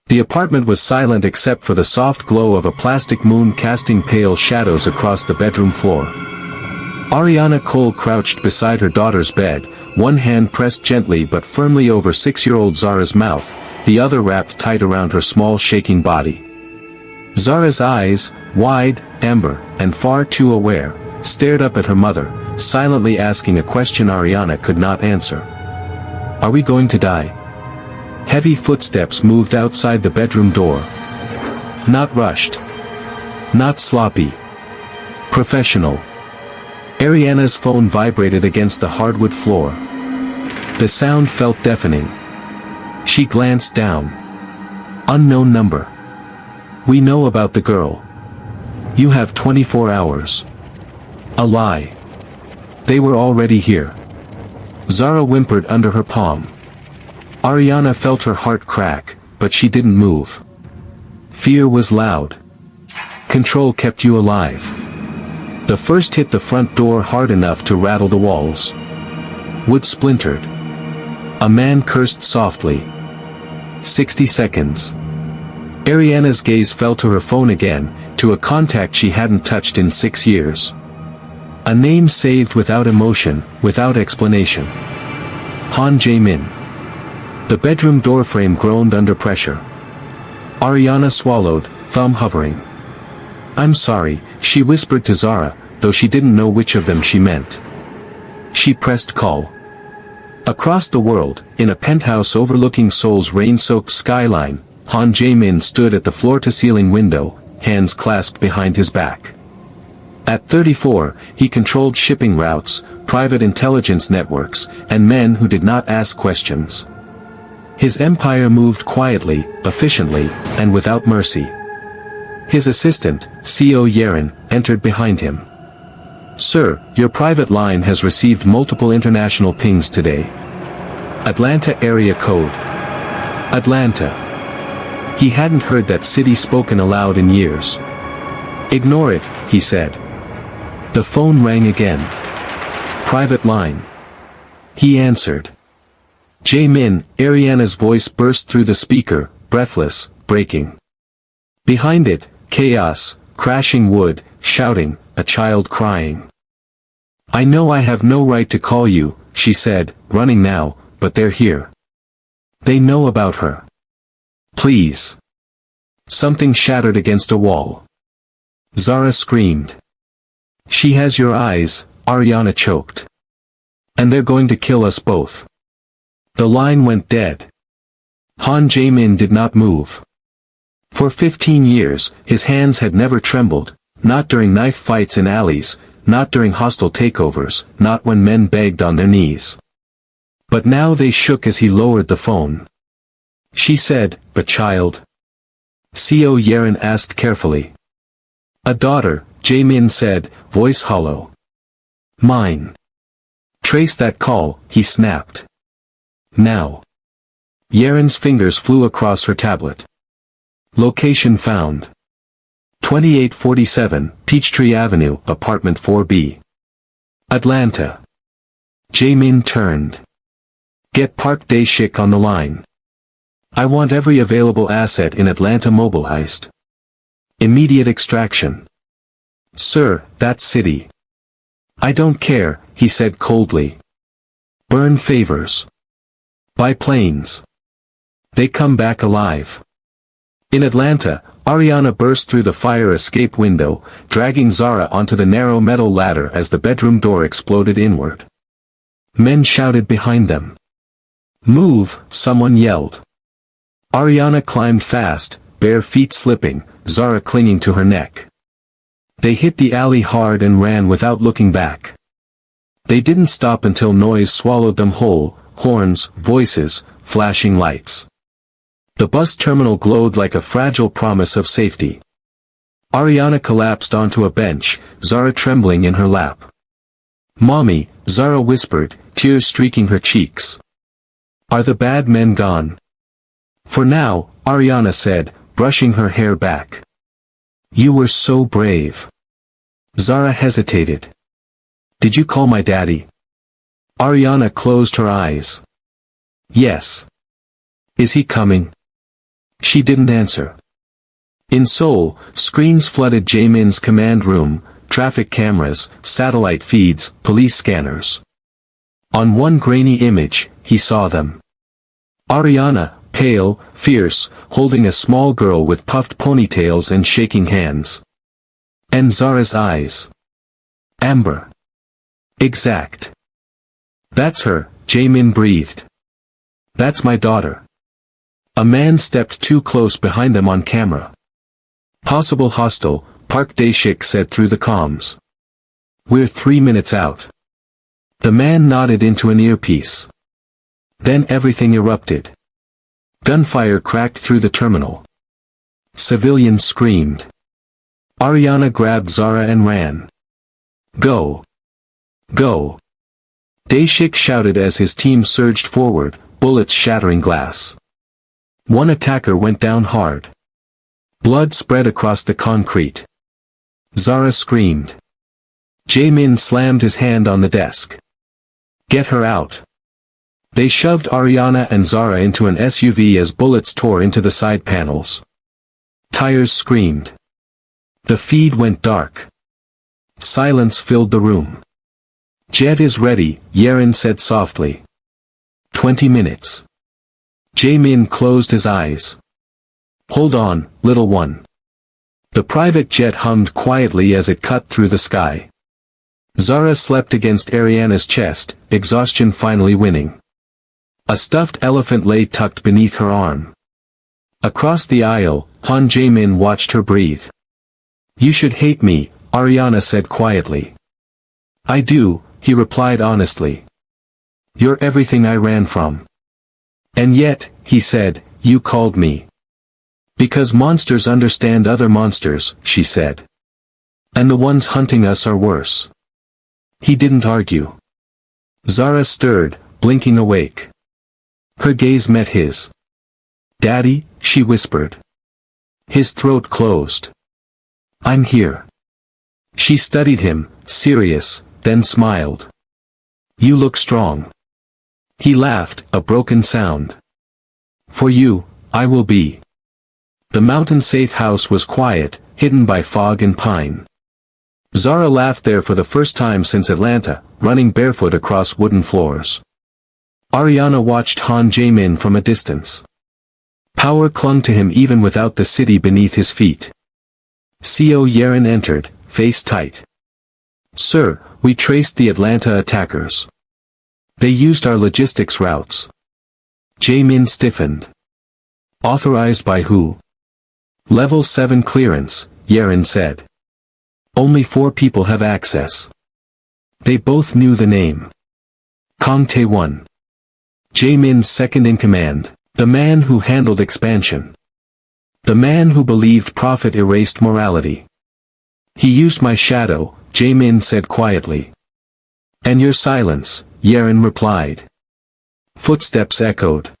The apartment was silent except for the soft glow of a plastic moon casting pale shadows across the bedroom floor. Ariana Cole crouched beside her daughter's bed, one hand pressed gently but firmly over 6-year-old Zara's mouth, the other wrapped tight around her small shaking body. Zara's eyes, wide, amber, and far too aware, stared up at her mother, silently asking a question Ariana could not answer. Are we going to die? Heavy footsteps moved outside the bedroom door. Not rushed. Not sloppy. Professional. Ariana's phone vibrated against the hardwood floor. The sound felt deafening. She glanced down. Unknown number. We know about the girl. You have 24 hours. A lie. They were already here. Zara whimpered under her palm. Ariana felt her heart crack, but she didn't move. Fear was loud. Control kept you alive. The first hit the front door hard enough to rattle the walls. Wood splintered. A man cursed softly. 60 seconds. Ariana's gaze fell to her phone again, to a contact she hadn't touched in 6 years. A name saved without emotion, without explanation. Han Jae-min. The bedroom doorframe groaned under pressure. Ariana swallowed, thumb hovering. I'm sorry, she whispered to Zara, though she didn't know which of them she meant. She pressed call. Across the world, in a penthouse overlooking Seoul's rain-soaked skyline, Han Jae-min stood at the floor-to-ceiling window, hands clasped behind his back. At 34, he controlled shipping routes, private intelligence networks, and men who did not ask questions. His empire moved quietly, efficiently, and without mercy. His assistant, Co Yerin, entered behind him. Sir, your private line has received multiple international pings today. Atlanta area code. Atlanta. He hadn't heard that city spoken aloud in years. Ignore it, he said. The phone rang again. Private line. He answered. Jae-min, Ariana's voice burst through the speaker, breathless, breaking. Behind it, chaos, crashing wood, shouting, a child crying. I know I have no right to call you, she said, running now, but they're here. They know about her. Please. Something shattered against a wall. Zara screamed. She has your eyes, Ariana choked. And they're going to kill us both. The line went dead. Han Jae-min did not move. For 15 years, his hands had never trembled, not during knife fights in alleys, not during hostile takeovers, not when men begged on their knees. But now they shook as he lowered the phone. She said, a child? Co Yerin asked carefully. A daughter, Jae-min said, voice hollow. Mine. Trace that call, he snapped. Now. Yerin's fingers flew across her tablet. Location found. 2847, Peachtree Avenue, Apartment 4B. Atlanta. Jae-min turned. Get Park Dae-shik on the line. I want every available asset in Atlanta mobilized. Immediate extraction. Sir, that city. I don't care, he said coldly. Burn favors. Buy planes. They come back alive. In Atlanta, Ariana burst through the fire escape window, dragging Zara onto the narrow metal ladder as the bedroom door exploded inward. Men shouted behind them. Move, someone yelled. Ariana climbed fast, bare feet slipping, Zara clinging to her neck. They hit the alley hard and ran without looking back. They didn't stop until noise swallowed them whole, horns, voices, flashing lights. The bus terminal glowed like a fragile promise of safety. Ariana collapsed onto a bench, Zara trembling in her lap. Mommy, Zara whispered, tears streaking her cheeks. Are the bad men gone? For now, Ariana said, brushing her hair back. You were so brave. Zara hesitated. Did you call my daddy? Ariana closed her eyes. Yes. Is he coming? She didn't answer. In Seoul, screens flooded Jaemin's command room, traffic cameras, satellite feeds, police scanners. On one grainy image, he saw them. Ariana, pale, fierce, holding a small girl with puffed ponytails and shaking hands. And Zara's eyes. Amber. Exact. That's her, Jaemin breathed. That's my daughter. A man stepped too close behind them on camera. Possible hostile, Park Dae-shik said through the comms. We're 3 minutes out. The man nodded into an earpiece. Then everything erupted. Gunfire cracked through the terminal. Civilians screamed. Ariana grabbed Zara and ran. Go. Go. Dae-shik shouted as his team surged forward, bullets shattering glass. One attacker went down hard. Blood spread across the concrete. Zara screamed. Jaemin slammed his hand on the desk. Get her out. They shoved Ariana and Zara into an SUV as bullets tore into the side panels. Tires screamed. The feed went dark. Silence filled the room. Jet is ready, Yeren said softly. 20 minutes. Jaemin closed his eyes. Hold on, little one. The private jet hummed quietly as it cut through the sky. Zara slept against Ariana's chest, exhaustion finally winning. A stuffed elephant lay tucked beneath her arm. Across the aisle, Han Jaemin watched her breathe. You should hate me, Ariana said quietly. I do, he replied honestly. You're everything I ran from. And yet, he said, you called me. Because monsters understand other monsters, she said. And the ones hunting us are worse. He didn't argue. Zara stirred, blinking awake. Her gaze met his. Daddy, she whispered. His throat closed. I'm here. She studied him, serious, then smiled. You look strong. He laughed, a broken sound. For you, I will be. The mountain-safe house was quiet, hidden by fog and pine. Zara laughed there for the first time since Atlanta, running barefoot across wooden floors. Ariana watched Han Jaemin from a distance. Power clung to him even without the city beneath his feet. CO Yeren entered, face tight. Sir, we traced the Atlanta attackers. They used our logistics routes. Jaemin stiffened. Authorized by who? Level 7 clearance, Yeren said. Only 4 people have access. They both knew the name. Kang Tae-won. Jaemin's second in command, the man who handled expansion. The man who believed profit erased morality. He used my shadow, Jaemin said quietly. And your silence, Yeren replied. Footsteps echoed.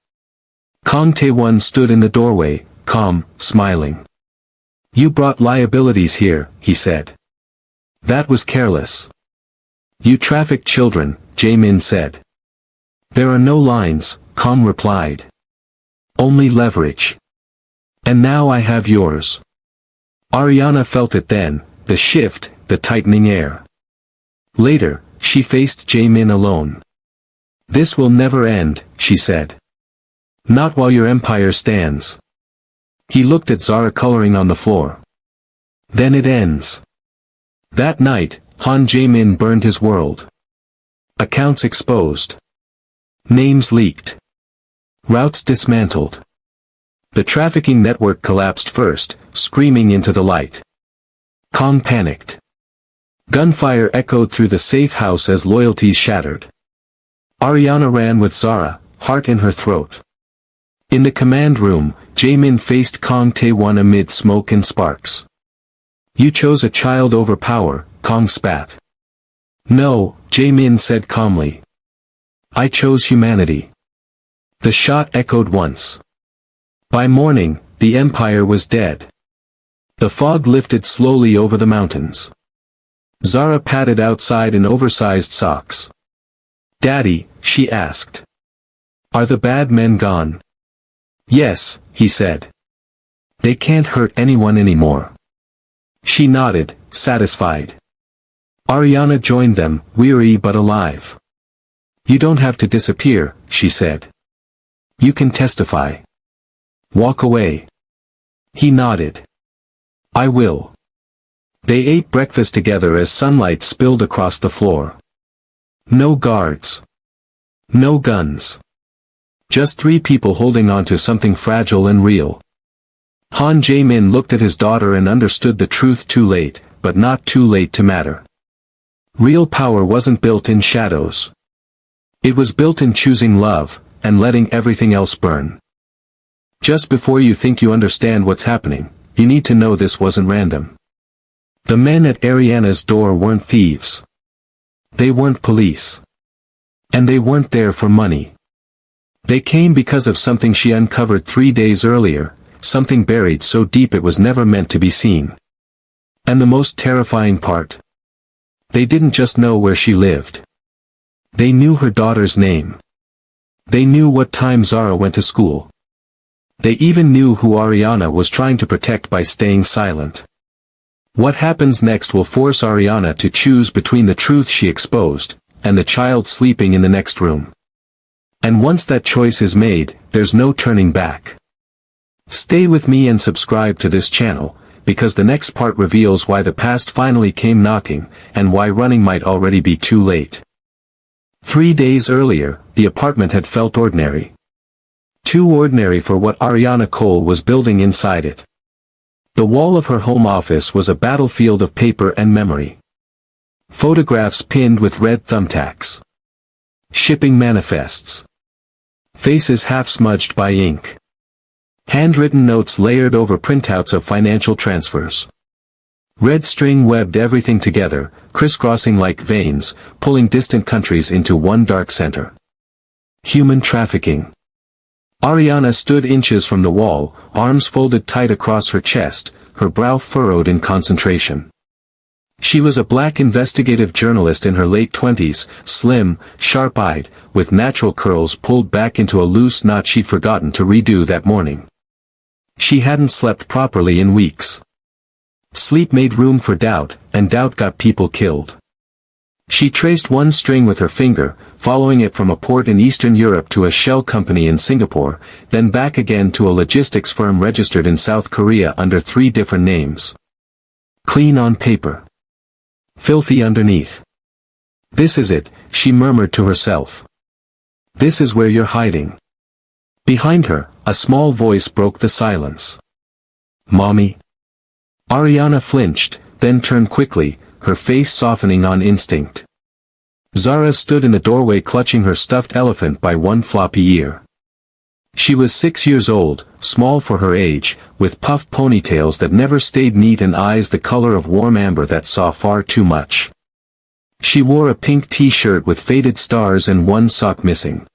Kang Tae-won stood in the doorway, calm, smiling. You brought liabilities here, he said. That was careless. You trafficked children, Jaemin said. There are no lines, Kang replied. Only leverage. And now I have yours. Ariana felt it then, the shift, the tightening air. Later, she faced Jaemin alone. This will never end, she said. Not while your empire stands. He looked at Zara coloring on the floor. Then it ends. That night, Han Jaemin burned his world. Accounts exposed. Names leaked. Routes dismantled. The trafficking network collapsed first, screaming into the light. Kang panicked. Gunfire echoed through the safe house as loyalties shattered. Ariana ran with Zara, heart in her throat. In the command room, Jaemin faced Kang Tae-won amid smoke and sparks. You chose a child over power, Kang spat. No, Jaemin said calmly. I chose humanity. The shot echoed once. By morning, the empire was dead. The fog lifted slowly over the mountains. Zara padded outside in oversized socks. Daddy, she asked. Are the bad men gone? Yes, he said. They can't hurt anyone anymore. She nodded, satisfied. Ariana joined them, weary but alive. You don't have to disappear, she said. You can testify. Walk away. He nodded. I will. They ate breakfast together as sunlight spilled across the floor. No guards. No guns. Just three people holding on to something fragile and real. Han Jae-min looked at his daughter and understood the truth too late, but not too late to matter. Real power wasn't built in shadows. It was built in choosing love, and letting everything else burn. Just before you think you understand what's happening, you need to know this wasn't random. The men at Ariana's door weren't thieves. They weren't police. And they weren't there for money. They came because of something she uncovered 3 days earlier, something buried so deep it was never meant to be seen. And the most terrifying part? They didn't just know where she lived. They knew her daughter's name. They knew what time Zara went to school. They even knew who Ariana was trying to protect by staying silent. What happens next will force Ariana to choose between the truth she exposed, and the child sleeping in the next room. And once that choice is made, there's no turning back. Stay with me and subscribe to this channel, because the next part reveals why the past finally came knocking, and why running might already be too late. 3 days earlier, the apartment had felt ordinary. Too ordinary for what Ariana Cole was building inside it. The wall of her home office was a battlefield of paper and memory. Photographs pinned with red thumbtacks. Shipping manifests. Faces half-smudged by ink. Handwritten notes layered over printouts of financial transfers. Red string webbed everything together, crisscrossing like veins, pulling distant countries into one dark center. Human trafficking. Ariana stood inches from the wall, arms folded tight across her chest, her brow furrowed in concentration. She was a black investigative journalist in her late 20s, slim, sharp-eyed, with natural curls pulled back into a loose knot she'd forgotten to redo that morning. She hadn't slept properly in weeks. Sleep made room for doubt, and doubt got people killed. She traced one string with her finger, following it from a port in Eastern Europe to a shell company in Singapore, then back again to a logistics firm registered in South Korea under 3 different names. Clean on paper. Filthy underneath. This is it, she murmured to herself. This is where you're hiding. Behind her, a small voice broke the silence. Mommy? Ariana flinched, then turned quickly, her face softening on instinct. Zara stood in the doorway clutching her stuffed elephant by one floppy ear. She was 6 years old, small for her age, with puffed ponytails that never stayed neat and eyes the color of warm amber that saw far too much. She wore a pink t-shirt with faded stars and one sock missing.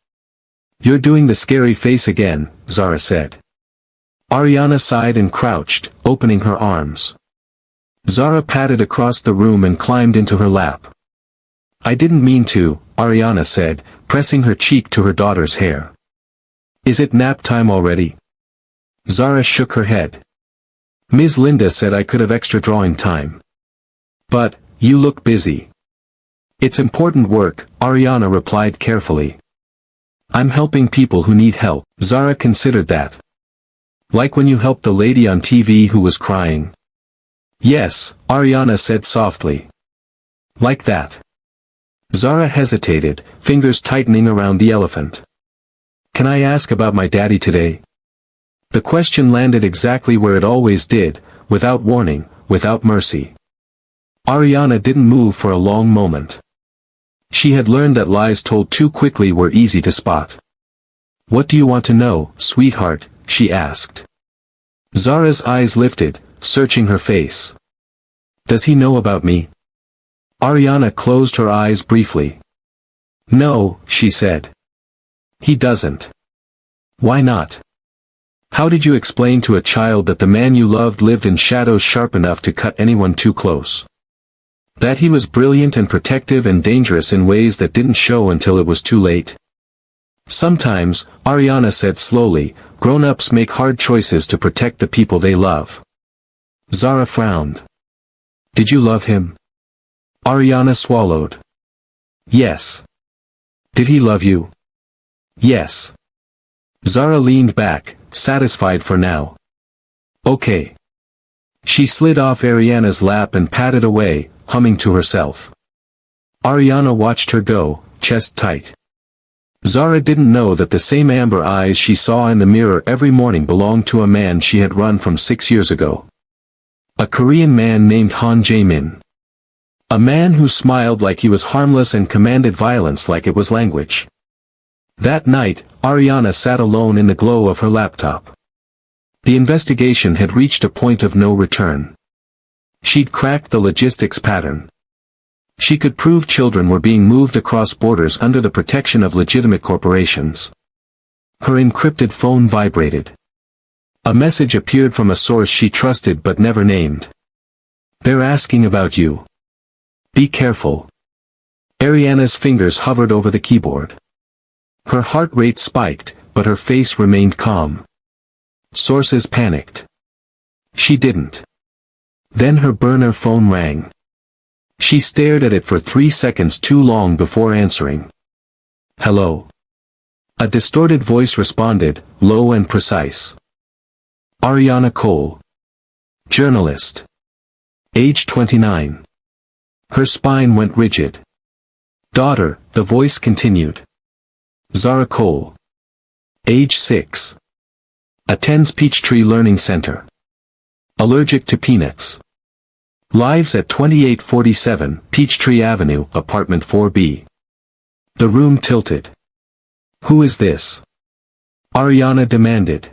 You're doing the scary face again, Zara said. Ariana sighed and crouched, opening her arms. Zara padded across the room and climbed into her lap. I didn't mean to, Ariana said, pressing her cheek to her daughter's hair. Is it nap time already? Zara shook her head. Ms. Linda said I could have extra drawing time. But, you look busy. It's important work, Ariana replied carefully. I'm helping people who need help. Zara considered that. Like when you helped the lady on TV who was crying. Yes, Ariana said softly. Like that. Zara hesitated, fingers tightening around the elephant. Can I ask about my daddy today? The question landed exactly where it always did, without warning, without mercy. Ariana didn't move for a long moment. She had learned that lies told too quickly were easy to spot. What do you want to know, sweetheart? She asked. Zara's eyes lifted, searching her face. Does he know about me? Ariana closed her eyes briefly. No, she said. He doesn't. Why not? How did you explain to a child that the man you loved lived in shadows sharp enough to cut anyone too close? That he was brilliant and protective and dangerous in ways that didn't show until it was too late? Sometimes, Ariana said slowly, Grown-ups make hard choices to protect the people they love. Zara frowned. Did you love him? Ariana swallowed. Yes. Did he love you? Yes. Zara leaned back, satisfied for now. Okay. She slid off Ariana's lap and padded away, humming to herself. Ariana watched her go, chest tight. Zara didn't know that the same amber eyes she saw in the mirror every morning belonged to a man she had run from 6 years ago. A Korean man named Han Jae-min. A man who smiled like he was harmless and commanded violence like it was language. That night, Ariana sat alone in the glow of her laptop. The investigation had reached a point of no return. She'd cracked the logistics pattern. She could prove children were being moved across borders under the protection of legitimate corporations. Her encrypted phone vibrated. A message appeared from a source she trusted but never named. They're asking about you. Be careful. Ariana's fingers hovered over the keyboard. Her heart rate spiked, but her face remained calm. Sources panicked. She didn't. Then her burner phone rang. She stared at it for 3 seconds too long before answering. Hello. A distorted voice responded, low and precise. Ariana Cole. Journalist. Age 29. Her spine went rigid. Daughter, the voice continued. Zara Cole. Age 6. Attends Peachtree Learning Center. Allergic to peanuts. Lives at 2847 Peachtree Avenue, Apartment 4B. The room tilted. Who is this? Ariana demanded.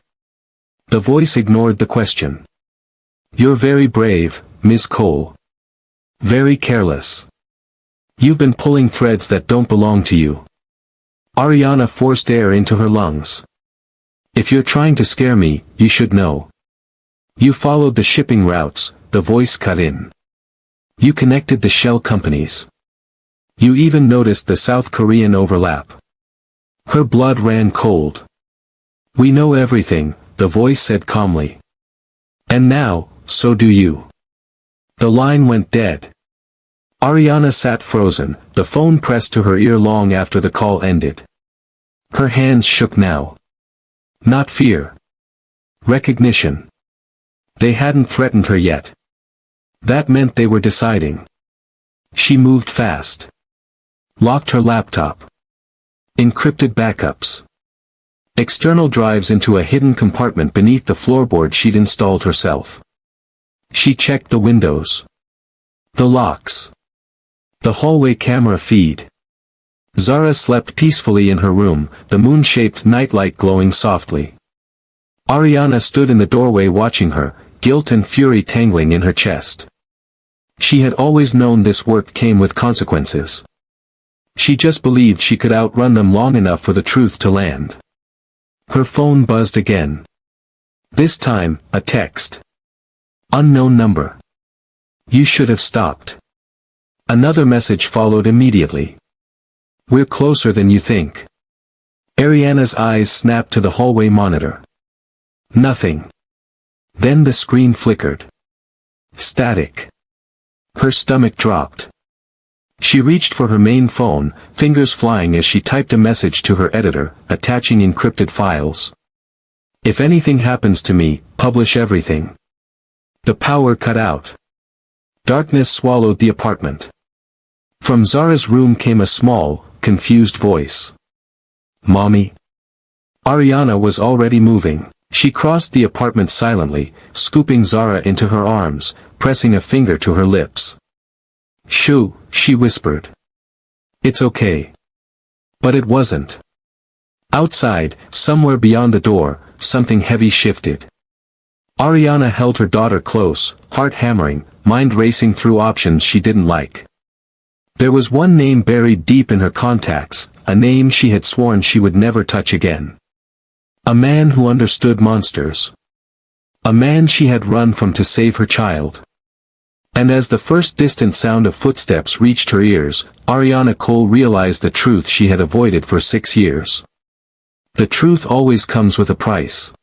The voice ignored the question. You're very brave, Ms. Cole. Very careless. You've been pulling threads that don't belong to you. Ariana forced air into her lungs. If you're trying to scare me, you should know. You followed the shipping routes, the voice cut in. You connected the shell companies. You even noticed the South Korean overlap. Her blood ran cold. We know everything, the voice said calmly. And now, so do you. The line went dead. Ariana sat frozen, the phone pressed to her ear long after the call ended. Her hands shook now. Not fear. Recognition. They hadn't threatened her yet. That meant they were deciding. She moved fast. Locked her laptop. Encrypted backups. External drives into a hidden compartment beneath the floorboard she'd installed herself. She checked the windows. The locks. The hallway camera feed. Zara slept peacefully in her room, the moon-shaped nightlight glowing softly. Ariana stood in the doorway watching her, guilt and fury tangling in her chest. She had always known this work came with consequences. She just believed she could outrun them long enough for the truth to land. Her phone buzzed again. This time, a text. Unknown number. You should have stopped. Another message followed immediately. We're closer than you think. Ariana's eyes snapped to the hallway monitor. Nothing. Then the screen flickered. Static. Her stomach dropped. She reached for her main phone, fingers flying as she typed a message to her editor, attaching encrypted files. If anything happens to me, publish everything. The power cut out. Darkness swallowed the apartment. From Zara's room came a small, confused voice. Mommy? Ariana was already moving. She crossed the apartment silently, scooping Zara into her arms, pressing a finger to her lips. Shoo, she whispered. It's okay. But it wasn't. Outside, somewhere beyond the door, something heavy shifted. Ariana held her daughter close, heart hammering, mind racing through options she didn't like. There was one name buried deep in her contacts, a name she had sworn she would never touch again. A man who understood monsters. A man she had run from to save her child. And as the first distant sound of footsteps reached her ears, Ariana Cole realized the truth she had avoided for 6 years. The truth always comes with a price.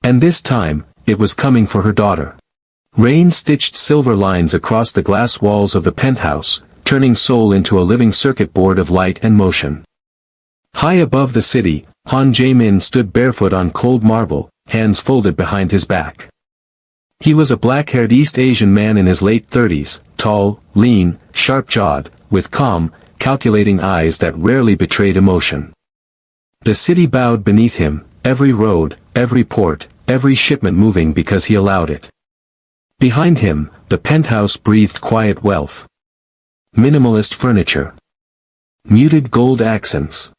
And this time, it was coming for her daughter. Rain stitched silver lines across the glass walls of the penthouse, turning Seoul into a living circuit board of light and motion. High above the city, Han Jae-min stood barefoot on cold marble, hands folded behind his back. He was a black-haired East Asian man in his late 30s, tall, lean, sharp-jawed, with calm, calculating eyes that rarely betrayed emotion. The city bowed beneath him, every road, every port, every shipment moving because he allowed it. Behind him, the penthouse breathed quiet wealth. Minimalist furniture. Muted gold accents.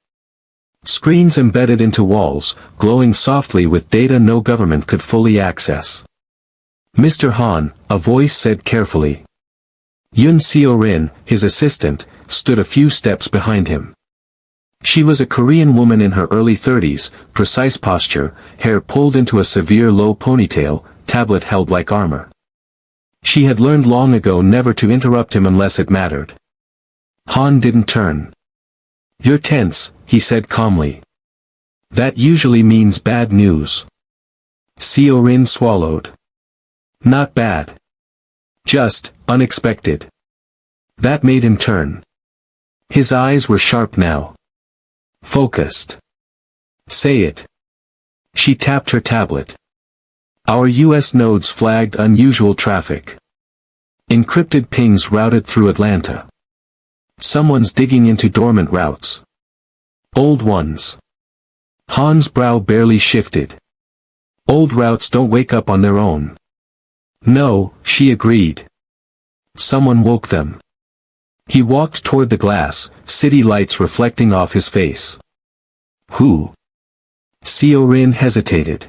Screens embedded into walls, glowing softly with data no government could fully access. Mr. Han, a voice said carefully. Yoon Seo-rin, his assistant, stood a few steps behind him. She was a Korean woman in her early 30s, precise posture, hair pulled into a severe low ponytail, tablet held like armor. She had learned long ago never to interrupt him unless it mattered. Han didn't turn. "You're tense," he said calmly. "That usually means bad news." Seo-rin swallowed. "Not bad. Just, unexpected." That made him turn. His eyes were sharp now. Focused. "Say it." She tapped her tablet. "Our U.S. nodes flagged unusual traffic. Encrypted pings routed through Atlanta. Someone's digging into dormant routes. Old ones." Han's brow barely shifted. "Old routes don't wake up on their own." "No," she agreed. "Someone woke them." He walked toward the glass, city lights reflecting off his face. "Who?" Seo-rin hesitated.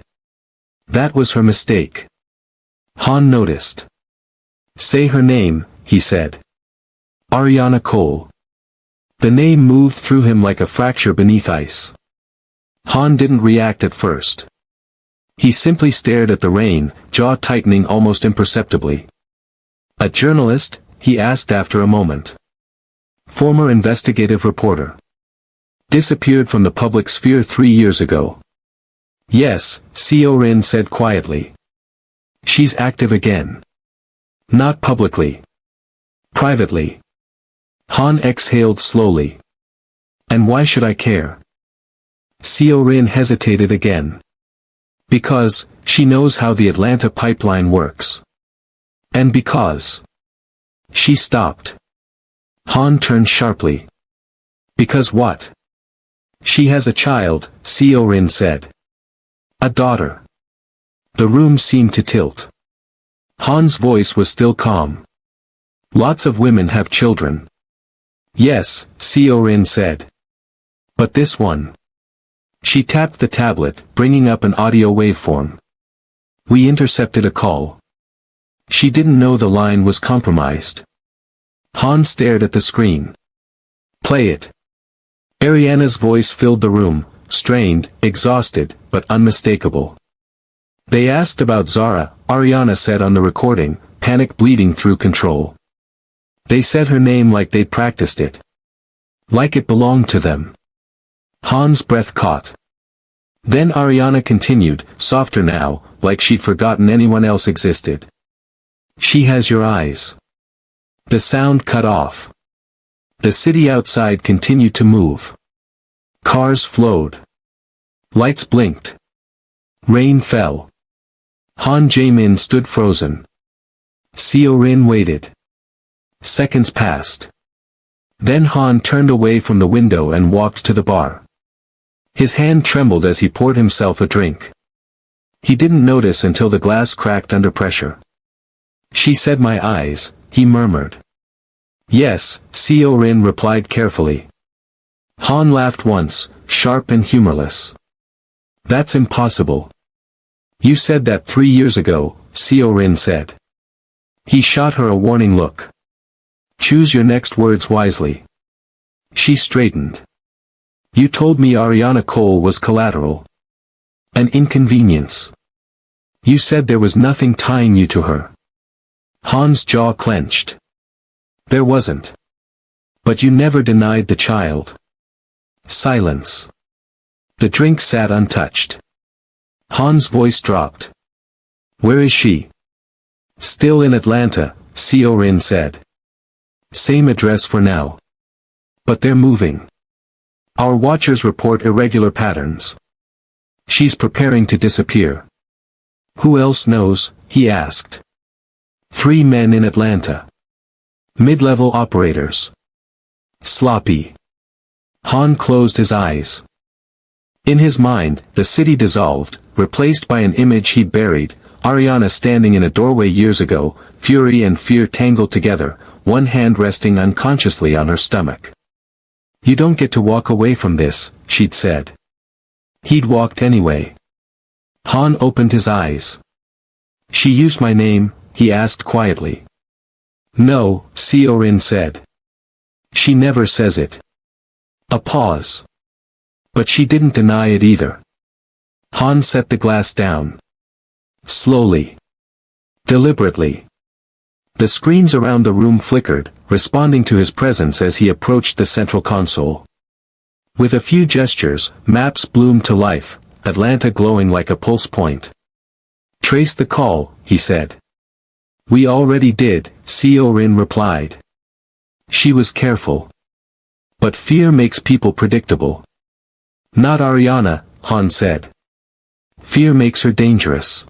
That was her mistake. Han noticed. "Say her name," he said. "Ariana Cole." The name moved through him like a fracture beneath ice. Han didn't react at first. He simply stared at the rain, jaw tightening almost imperceptibly. "A journalist?" he asked after a moment. "Former investigative reporter. Disappeared from the public sphere 3 years ago." "Yes," Seo-rin said quietly. "She's active again." "Not publicly. Privately." Han exhaled slowly. "And why should I care?" Seo-rin hesitated again. "Because, she knows how the Atlanta pipeline works. And because." She stopped. Han turned sharply. "Because what?" "She has a child," Seo-rin said. "A daughter." The room seemed to tilt. Han's voice was still calm. "Lots of women have children." "Yes," Seo-rin said. "But this one." She tapped the tablet, bringing up an audio waveform. "We intercepted a call." She didn't know the line was compromised. Han stared at the screen. "Play it." Ariana's voice filled the room, strained, exhausted, but unmistakable. "They asked about Zara," Ariana said on the recording, panic bleeding through control. "They said her name like they'd practiced it. Like it belonged to them." Han's breath caught. Then Ariana continued, softer now, like she'd forgotten anyone else existed. "She has your eyes." The sound cut off. The city outside continued to move. Cars flowed. Lights blinked. Rain fell. Han Jae-min stood frozen. Seo-rin waited. Seconds passed. Then Han turned away from the window and walked to the bar. His hand trembled as he poured himself a drink. He didn't notice until the glass cracked under pressure. "She said my eyes," he murmured. "Yes," Seo-rin replied carefully. Han laughed once, sharp and humorless. "That's impossible." "You said that 3 years ago," Seo-rin said. He shot her a warning look. "Choose your next words wisely." She straightened. "You told me Ariana Cole was collateral. An inconvenience. You said there was nothing tying you to her." Han's jaw clenched. "There wasn't. But you never denied the child." Silence. The drink sat untouched. Han's voice dropped. Where is she? Still in Atlanta, Rin said. Same address for now. But they're moving. Our watchers report irregular patterns. She's preparing to disappear. Who else knows? He asked. 3 men in Atlanta. Mid-level operators. Sloppy. Han closed his eyes. In his mind, the city dissolved, replaced by an image he buried, Ariana standing in a doorway years ago, fury and fear tangled together, one hand resting unconsciously on her stomach. You don't get to walk away from this, she'd said. He'd walked anyway. Han opened his eyes. She used my name, he asked quietly. No, Rin said. She never says it. A pause. But she didn't deny it either. Han set the glass down. Slowly. Deliberately. The screens around the room flickered, responding to his presence as he approached the central console. With a few gestures, maps bloomed to life, Atlanta glowing like a pulse point. Trace the call, he said. We already did, Rin replied. She was careful. But fear makes people predictable. Not Ariana, Han said. Fear makes her dangerous.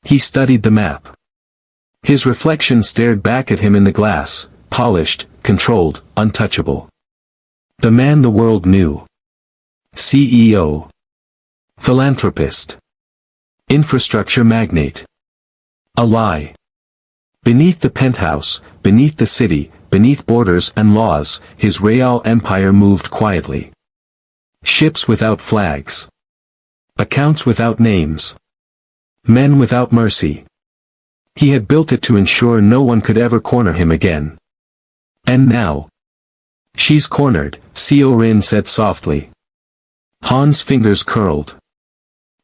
He studied the map. His reflection stared back at him in the glass, polished, controlled, untouchable. The man the world knew. CEO. Philanthropist. Infrastructure magnate. A lie. Beneath the penthouse, beneath the city, beneath borders and laws, his real empire moved quietly. Ships without flags. Accounts without names. Men without mercy. He had built it to ensure no one could ever corner him again. And now. She's cornered, Rin said softly. Han's fingers curled.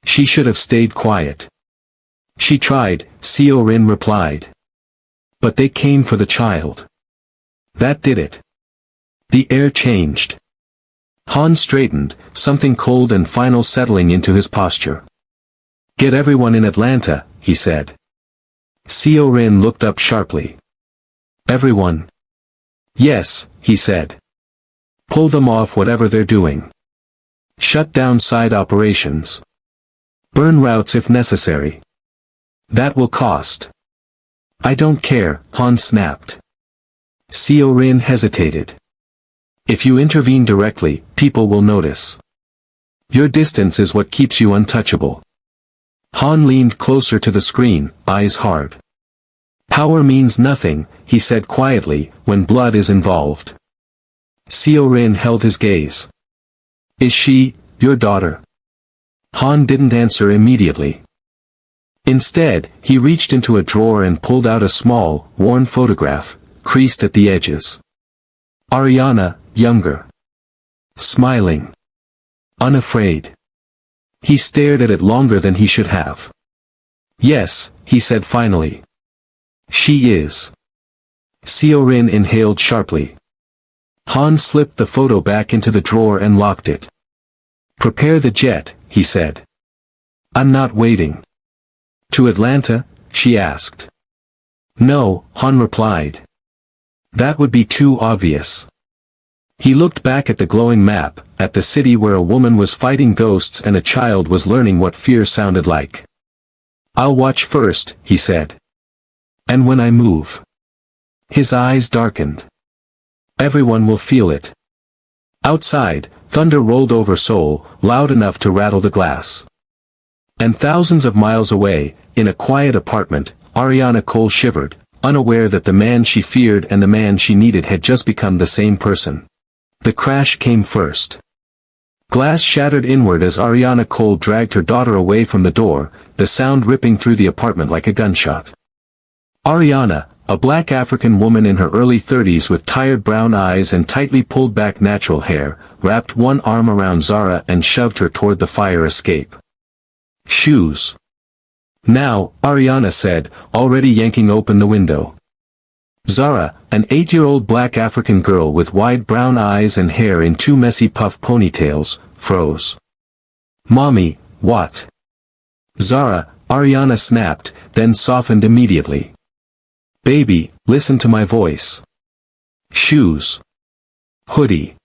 She should have stayed quiet. She tried, Rin replied. But they came for the child. That did it. The air changed. Han straightened, something cold and final settling into his posture. Get everyone in Atlanta, he said. Rin looked up sharply. Everyone? Yes, he said. Pull them off whatever they're doing. Shut down side operations. Burn routes if necessary. That will cost. I don't care, Han snapped. Rin hesitated. If you intervene directly, people will notice. Your distance is what keeps you untouchable. Han leaned closer to the screen, eyes hard. Power means nothing, he said quietly, when blood is involved. Rin held his gaze. Is she, your daughter? Han didn't answer immediately. Instead, he reached into a drawer and pulled out a small, worn photograph, creased at the edges. Ariana, younger. Smiling. Unafraid. He stared at it longer than he should have. Yes, he said finally. She is. Rin inhaled sharply. Han slipped the photo back into the drawer and locked it. Prepare the jet, he said. I'm not waiting. To Atlanta? She asked. No, Han replied. That would be too obvious. He looked back at the glowing map, at the city where a woman was fighting ghosts and a child was learning what fear sounded like. I'll watch first, he said. And when I move. His eyes darkened. Everyone will feel it. Outside, thunder rolled over Seoul, loud enough to rattle the glass. And thousands of miles away, in a quiet apartment, Ariana Cole shivered, unaware that the man she feared and the man she needed had just become the same person. The crash came first. Glass shattered inward as Ariana Cole dragged her daughter away from the door, the sound ripping through the apartment like a gunshot. Ariana, a black African woman in her early 30s with tired brown eyes and tightly pulled back natural hair, wrapped one arm around Zara and shoved her toward the fire escape. Shoes. Now, Ariana said, already yanking open the window. Zara, an 8-year-old black African girl with wide brown eyes and hair in 2 messy puff ponytails, froze. Mommy, what? Zara, Ariana snapped, then softened immediately. Baby, listen to my voice. Shoes. Hoodie.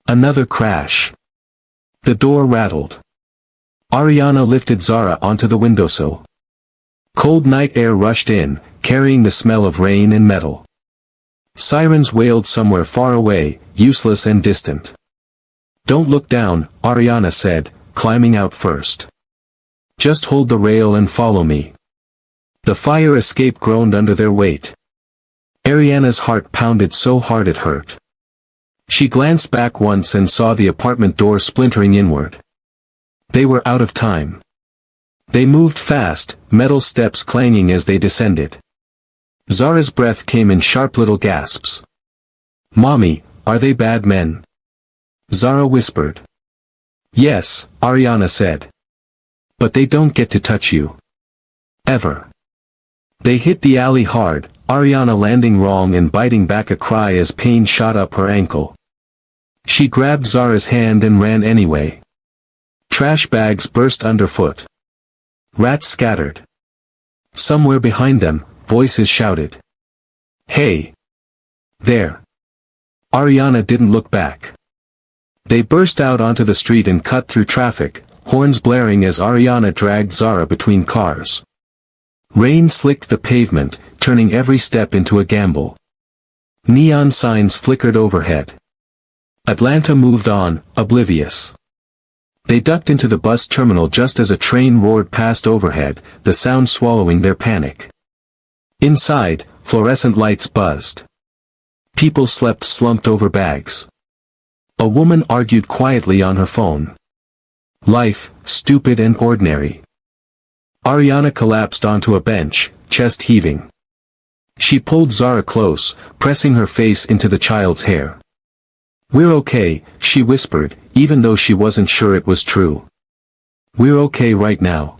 Another crash. The door rattled. Ariana lifted Zara onto the windowsill. Cold night air rushed in, carrying the smell of rain and metal. Sirens wailed somewhere far away, useless and distant. Don't look down, Ariana said, climbing out first. Just hold the rail and follow me. The fire escape groaned under their weight. Ariana's heart pounded so hard it hurt. She glanced back once and saw the apartment door splintering inward. They were out of time. They moved fast, metal steps clanging as they descended. Zara's breath came in sharp little gasps. Mommy, are they bad men? Zara whispered. Yes, Ariana said. But they don't get to touch you. Ever. They hit the alley hard, Ariana landing wrong and biting back a cry as pain shot up her ankle. She grabbed Zara's hand and ran anyway. Trash bags burst underfoot. Rats scattered. Somewhere behind them, voices shouted. Hey! There! Ariana didn't look back. They burst out onto the street and cut through traffic, horns blaring as Ariana dragged Zara between cars. Rain slicked the pavement, turning every step into a gamble. Neon signs flickered overhead. Atlanta moved on, oblivious. They ducked into the bus terminal just as a train roared past overhead, the sound swallowing their panic. Inside, fluorescent lights buzzed. People slept slumped over bags. A woman argued quietly on her phone. Life, stupid and ordinary. Ariana collapsed onto a bench, chest heaving. She pulled Zara close, pressing her face into the child's hair. We're okay, she whispered, even though she wasn't sure it was true. We're okay right now.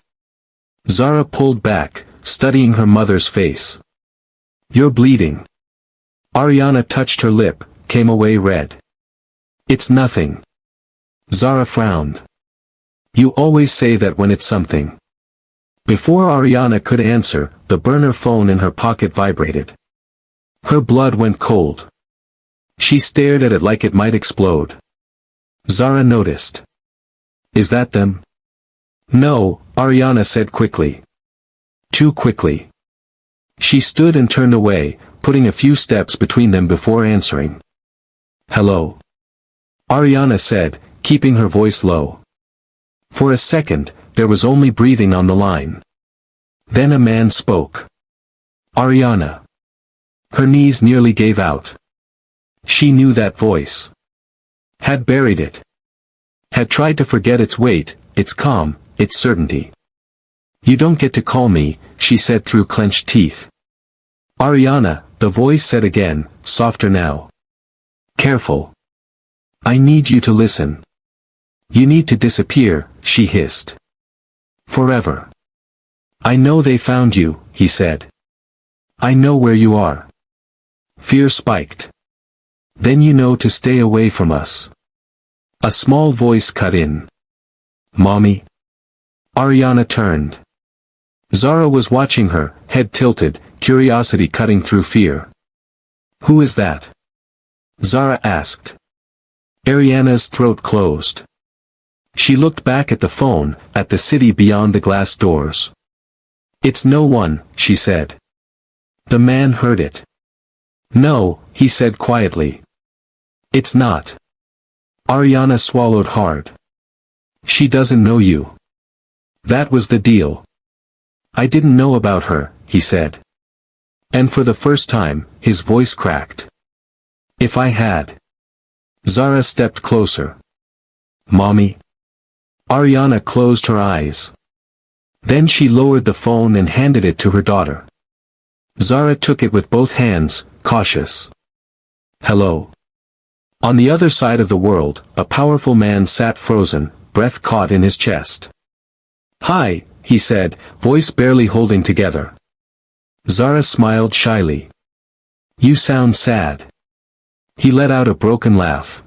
Zara pulled back, studying her mother's face. You're bleeding. Ariana touched her lip, came away red. It's nothing. Zara frowned. You always say that when it's something. Before Ariana could answer, the burner phone in her pocket vibrated. Her blood went cold. She stared at it like it might explode. Zara noticed. Is that them? No, Ariana said quickly. Too quickly. She stood and turned away, putting a few steps between them before answering. Hello? Ariana said, keeping her voice low. For a second, there was only breathing on the line. Then a man spoke. Ariana. Her knees nearly gave out. She knew that voice. Had buried it. Had tried to forget its weight, its calm, its certainty. You don't get to call me, she said through clenched teeth. Ariana, the voice said again, softer now. Careful. I need you to listen. You need to disappear, she hissed. Forever. I know they found you, he said. I know where you are. Fear spiked. Then you know to stay away from us. A small voice cut in. Mommy? Ariana turned. Zara was watching her, head tilted, curiosity cutting through fear. Who is that? Zara asked. Ariana's throat closed. She looked back at the phone, at the city beyond the glass doors. It's no one, she said. The man heard it. No, he said quietly. It's not. Ariana swallowed hard. She doesn't know you. That was the deal. I didn't know about her, he said. And for the first time, his voice cracked. If I had. Zara stepped closer. Mommy? Ariana closed her eyes. Then she lowered the phone and handed it to her daughter. Zara took it with both hands, cautious. Hello. On the other side of the world, a powerful man sat frozen, breath caught in his chest. Hi, he said, voice barely holding together. Zara smiled shyly. You sound sad. He let out a broken laugh.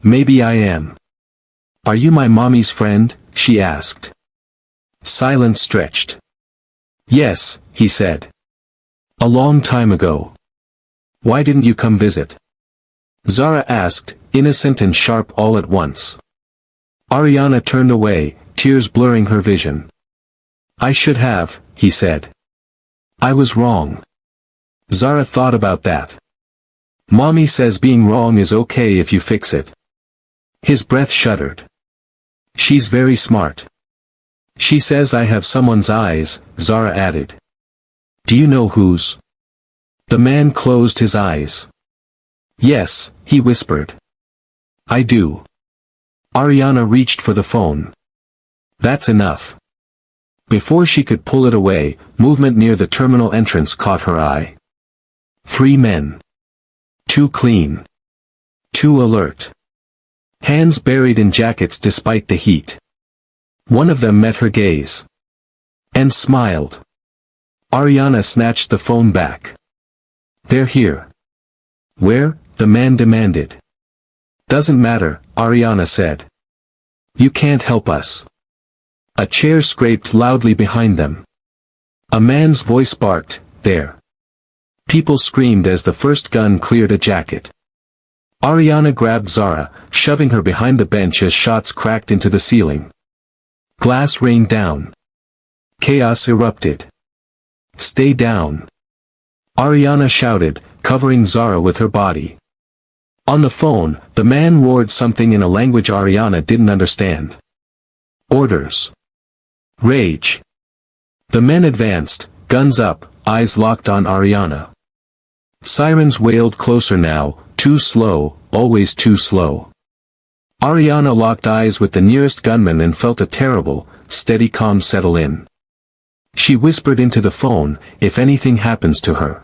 Maybe I am. Are you my mommy's friend? She asked. Silence stretched. Yes, he said. A long time ago. Why didn't you come visit? Zara asked, innocent and sharp all at once. Ariana turned away, tears blurring her vision. I should have, he said. I was wrong. Zara thought about that. Mommy says being wrong is okay if you fix it. His breath shuddered. She's very smart. She says I have someone's eyes, Zara added. Do you know whose? The man closed his eyes. Yes, he whispered. I do. Ariana reached for the phone. That's enough. Before she could pull it away, movement near the terminal entrance caught her eye. 3 men. 2 clean. 2 alert. Hands buried in jackets despite the heat. One of them met her gaze. And smiled. Ariana snatched the phone back. They're here. Where? The man demanded. Doesn't matter, Ariana said. You can't help us. A chair scraped loudly behind them. A man's voice barked, there. People screamed as the first gun cleared a jacket. Ariana grabbed Zara, shoving her behind the bench as shots cracked into the ceiling. Glass rained down. Chaos erupted. Stay down. Ariana shouted, covering Zara with her body. On the phone, the man roared something in a language Ariana didn't understand. Orders. Rage. The men advanced, guns up, eyes locked on Ariana. Sirens wailed closer now, too slow, always too slow. Ariana locked eyes with the nearest gunman and felt a terrible, steady calm settle in. She whispered into the phone, if anything happens to her.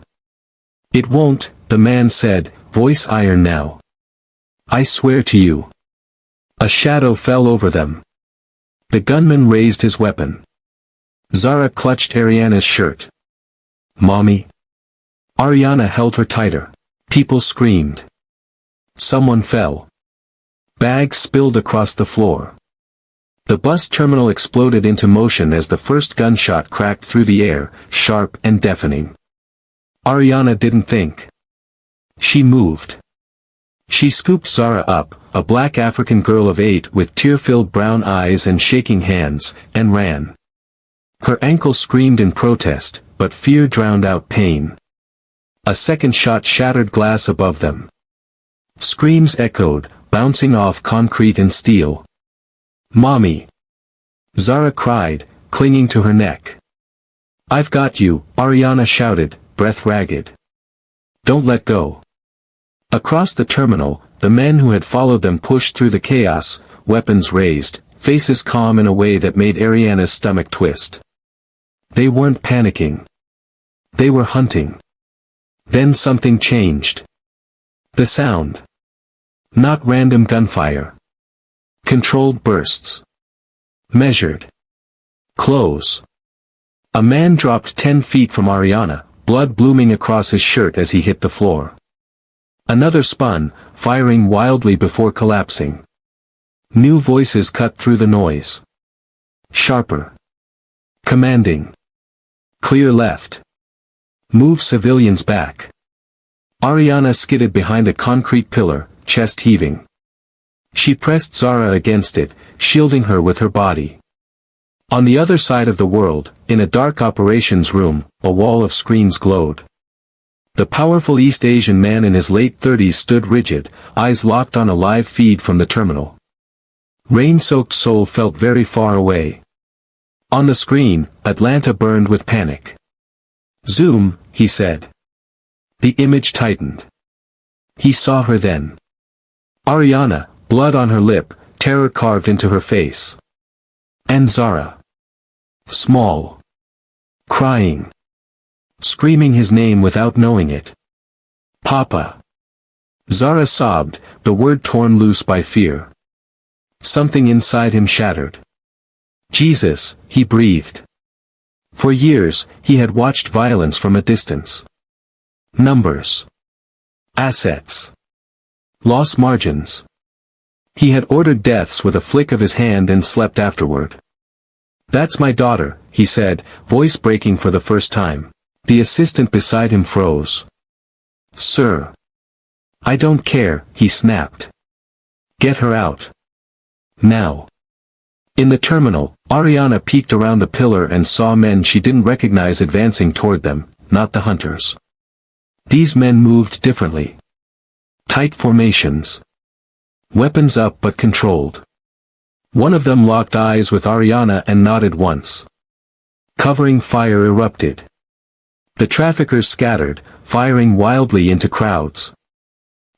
It won't, the man said, voice iron now. I swear to you. A shadow fell over them. The gunman raised his weapon. Zara clutched Ariana's shirt. Mommy. Ariana held her tighter. People screamed. Someone fell. Bags spilled across the floor. The bus terminal exploded into motion as the first gunshot cracked through the air, sharp and deafening. Ariana didn't think. She moved. She scooped Zara up, a black African girl of 8 with tear-filled brown eyes and shaking hands, and ran. Her ankle screamed in protest, but fear drowned out pain. A second shot shattered glass above them. Screams echoed, bouncing off concrete and steel. Mommy! Zara cried, clinging to her neck. I've got you, Ariana shouted, breath ragged. Don't let go. Across the terminal, the men who had followed them pushed through the chaos, weapons raised, faces calm in a way that made Ariana's stomach twist. They weren't panicking. They were hunting. Then something changed. The sound. Not random gunfire. Controlled bursts. Measured. Close. A man dropped 10 feet from Ariana, blood blooming across his shirt as he hit the floor. Another spun, firing wildly before collapsing. New voices cut through the noise. Sharper. Commanding. Clear left. Move civilians back. Ariana skidded behind a concrete pillar, chest heaving. She pressed Zara against it, shielding her with her body. On the other side of the world, in a dark operations room, a wall of screens glowed. The powerful East Asian man in his late 30s stood rigid, eyes locked on a live feed from the terminal. Rain-soaked Seoul felt very far away. On the screen, Atlanta burned with panic. Zoom, he said. The image tightened. He saw her then. Ariana, blood on her lip, terror carved into her face. And Zara. Small. Crying. Screaming his name without knowing it. Papa. Zara sobbed, the word torn loose by fear. Something inside him shattered. Jesus, he breathed. For years, he had watched violence from a distance. Numbers. Assets. Loss margins. He had ordered deaths with a flick of his hand and slept afterward. "That's my daughter," he said, voice breaking for the first time. The assistant beside him froze. "Sir." "I don't care," he snapped. "Get her out. Now." In the terminal, Ariana peeked around the pillar and saw men she didn't recognize advancing toward them, not the hunters. These men moved differently. Tight formations. Weapons up but controlled. One of them locked eyes with Ariana and nodded once. Covering fire erupted. The traffickers scattered, firing wildly into crowds.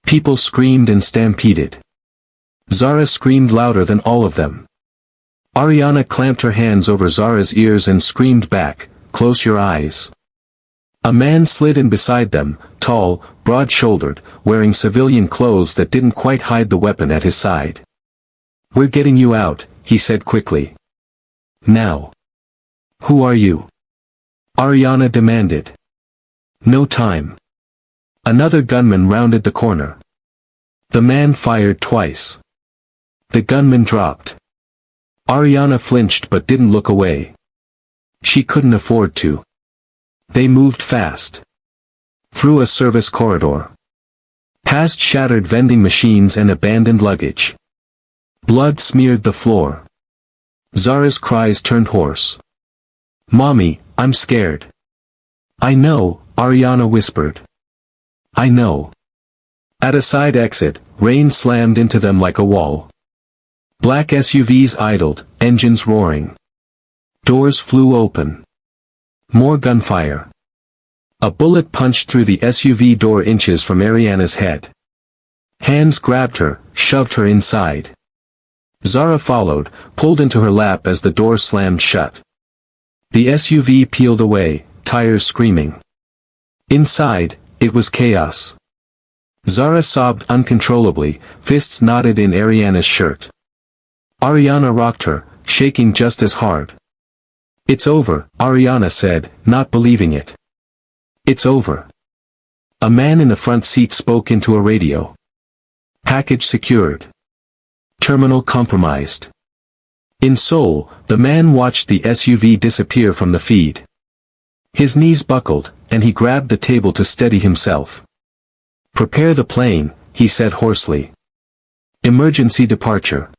People screamed and stampeded. Zara screamed louder than all of them. Ariana clamped her hands over Zara's ears and screamed back, "Close your eyes." A man slid in beside them, tall, broad-shouldered, wearing civilian clothes that didn't quite hide the weapon at his side. "We're getting you out," he said quickly. "Now." "Who are you?" Ariana demanded. "No time." Another gunman rounded the corner. The man fired twice. The gunman dropped. Ariana flinched but didn't look away. She couldn't afford to. They moved fast. Through a service corridor. Past shattered vending machines and abandoned luggage. Blood smeared the floor. Zara's cries turned hoarse. "Mommy, I'm scared." "I know," Ariana whispered. "I know." At a side exit, rain slammed into them like a wall. Black SUVs idled, engines roaring. Doors flew open. More gunfire. A bullet punched through the SUV door inches from Ariana's head. Hands grabbed her, shoved her inside. Zara followed, pulled into her lap as the door slammed shut. The SUV peeled away, tires screaming. Inside, it was chaos. Zara sobbed uncontrollably, fists knotted in Ariana's shirt. Ariana rocked her, shaking just as hard. "It's over," Ariana said, not believing it. "It's over." A man in the front seat spoke into a radio. "Package secured. Terminal compromised." In Seoul, the man watched the SUV disappear from the feed. His knees buckled, and he grabbed the table to steady himself. "Prepare the plane," he said hoarsely. "Emergency departure.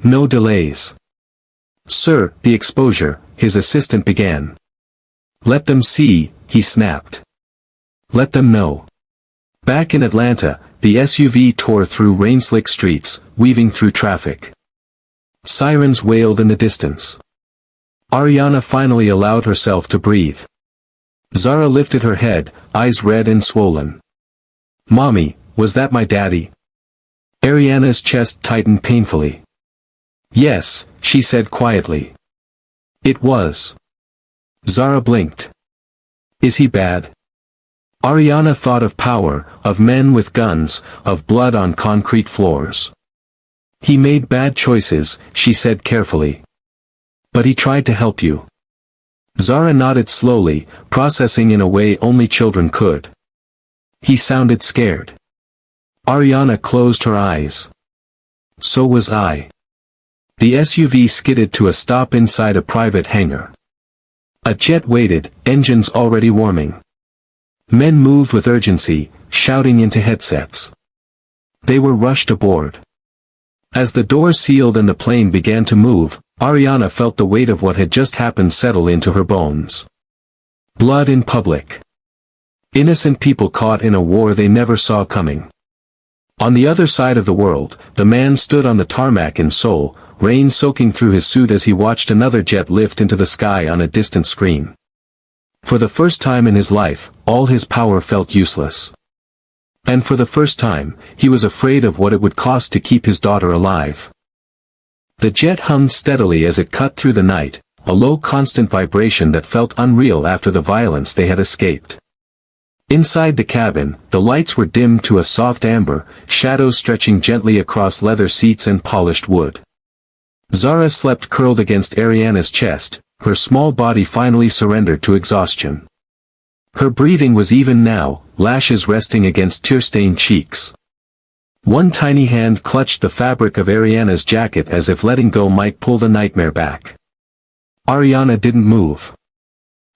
No delays." "Sir, the exposure," his assistant began. "Let them see," he snapped. "Let them know." Back in Atlanta, the SUV tore through rain-slick streets, weaving through traffic. Sirens wailed in the distance. Ariana finally allowed herself to breathe. Zara lifted her head, eyes red and swollen. "Mommy, was that my daddy?" Ariana's chest tightened painfully. "Yes," she said quietly. "It was." Zara blinked. "Is he bad?" Ariana thought of power, of men with guns, of blood on concrete floors. "He made bad choices," she said carefully. "But he tried to help you." Zara nodded slowly, processing in a way only children could. "He sounded scared." Ariana closed her eyes. "So was I." The SUV skidded to a stop inside a private hangar. A jet waited, engines already warming. Men moved with urgency, shouting into headsets. They were rushed aboard. As the door sealed and the plane began to move, Ariana felt the weight of what had just happened settle into her bones. Blood in public. Innocent people caught in a war they never saw coming. On the other side of the world, the man stood on the tarmac in Seoul, rain soaking through his suit as he watched another jet lift into the sky on a distant screen. For the first time in his life, all his power felt useless. And for the first time, he was afraid of what it would cost to keep his daughter alive. The jet hummed steadily as it cut through the night, a low constant vibration that felt unreal after the violence they had escaped. Inside the cabin, the lights were dimmed to a soft amber, shadows stretching gently across leather seats and polished wood. Zara slept curled against Ariana's chest, her small body finally surrendered to exhaustion. Her breathing was even now, lashes resting against tear-stained cheeks. One tiny hand clutched the fabric of Ariana's jacket as if letting go might pull the nightmare back. Ariana didn't move.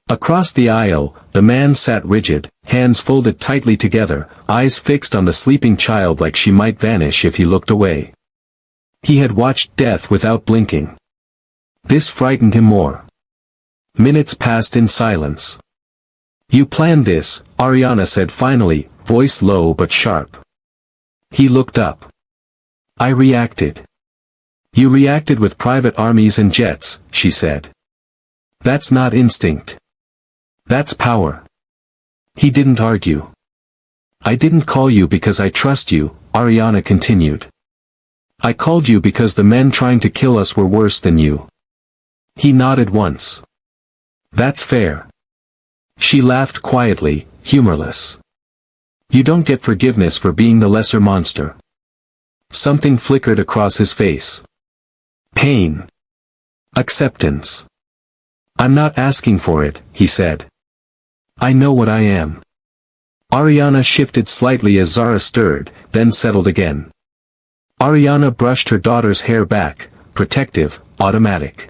Across the aisle, the man sat rigid, hands folded tightly together, eyes fixed on the sleeping child like she might vanish if he looked away. He had watched death without blinking. This frightened him more. Minutes passed in silence. "You planned this," Ariana said finally, voice low but sharp. He looked up. "I reacted." "You reacted with private armies and jets," she said. "That's not instinct. That's power." He didn't argue. "I didn't call you because I trust you," Ariana continued. "I called you because the men trying to kill us were worse than you." He nodded once. "That's fair." She laughed quietly, humorless. "You don't get forgiveness for being the lesser monster." Something flickered across his face. Pain. Acceptance. "I'm not asking for it," he said. "I know what I am." Ariana shifted slightly as Zara stirred, then settled again. Ariana brushed her daughter's hair back, protective, automatic.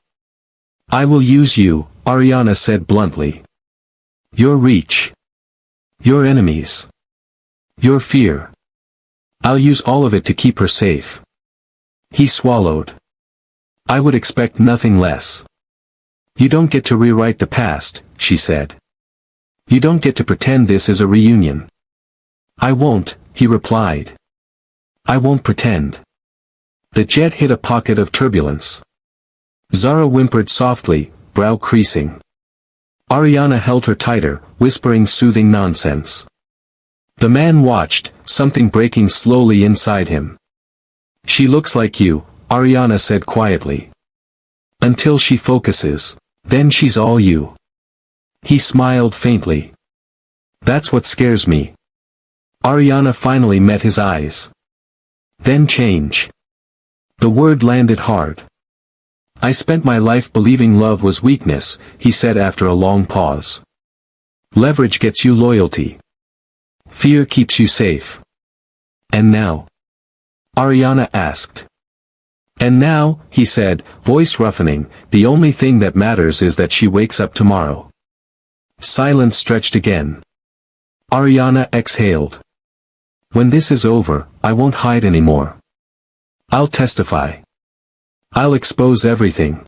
"I will use you," Ariana said bluntly. "Your reach. Your enemies. Your fear. I'll use all of it to keep her safe." He swallowed. "I would expect nothing less." "You don't get to rewrite the past," she said. "You don't get to pretend this is a reunion." "I won't," he replied. "I won't pretend." The jet hit a pocket of turbulence. Zara whimpered softly, brow creasing. Ariana held her tighter, whispering soothing nonsense. The man watched, something breaking slowly inside him. "She looks like you," Ariana said quietly. "Until she focuses. Then she's all you." He smiled faintly. "That's what scares me." Ariana finally met his eyes. "Then change." The word landed hard. "I spent my life believing love was weakness," he said after a long pause. "Leverage gets you loyalty. Fear keeps you safe. And now?" Ariana asked. "And now," he said, voice roughening, "the only thing that matters is that she wakes up tomorrow." Silence stretched again. Ariana exhaled. "When this is over, I won't hide anymore. I'll testify. I'll expose everything.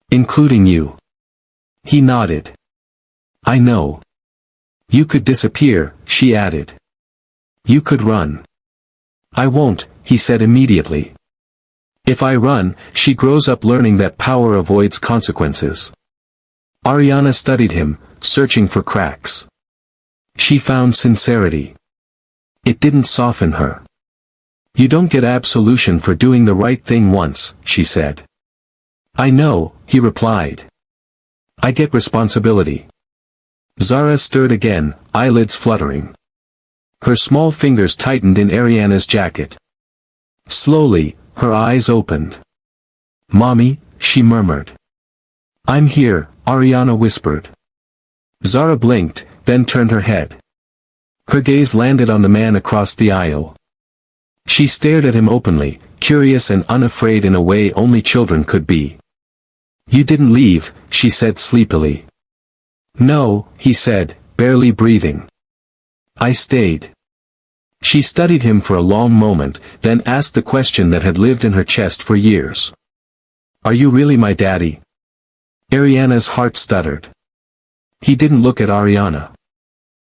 Including you." He nodded. "I know. You could disappear," she added. "You could run." "I won't," he said immediately. "If I run, she grows up learning that power avoids consequences." Ariana studied him, searching for cracks. She found sincerity. It didn't soften her. "You don't get absolution for doing the right thing once," she said. "I know," he replied. "I get responsibility." Zara stirred again, eyelids fluttering. Her small fingers tightened in Ariana's jacket. Slowly, her eyes opened. "Mommy," she murmured. "I'm here," Ariana whispered. Zara blinked, then turned her head. Her gaze landed on the man across the aisle. She stared at him openly, curious and unafraid in a way only children could be. "You didn't leave," she said sleepily. "No," he said, barely breathing. "I stayed." She studied him for a long moment, then asked the question that had lived in her chest for years. "Are you really my daddy?" Ariana's heart stuttered. He didn't look at Ariana.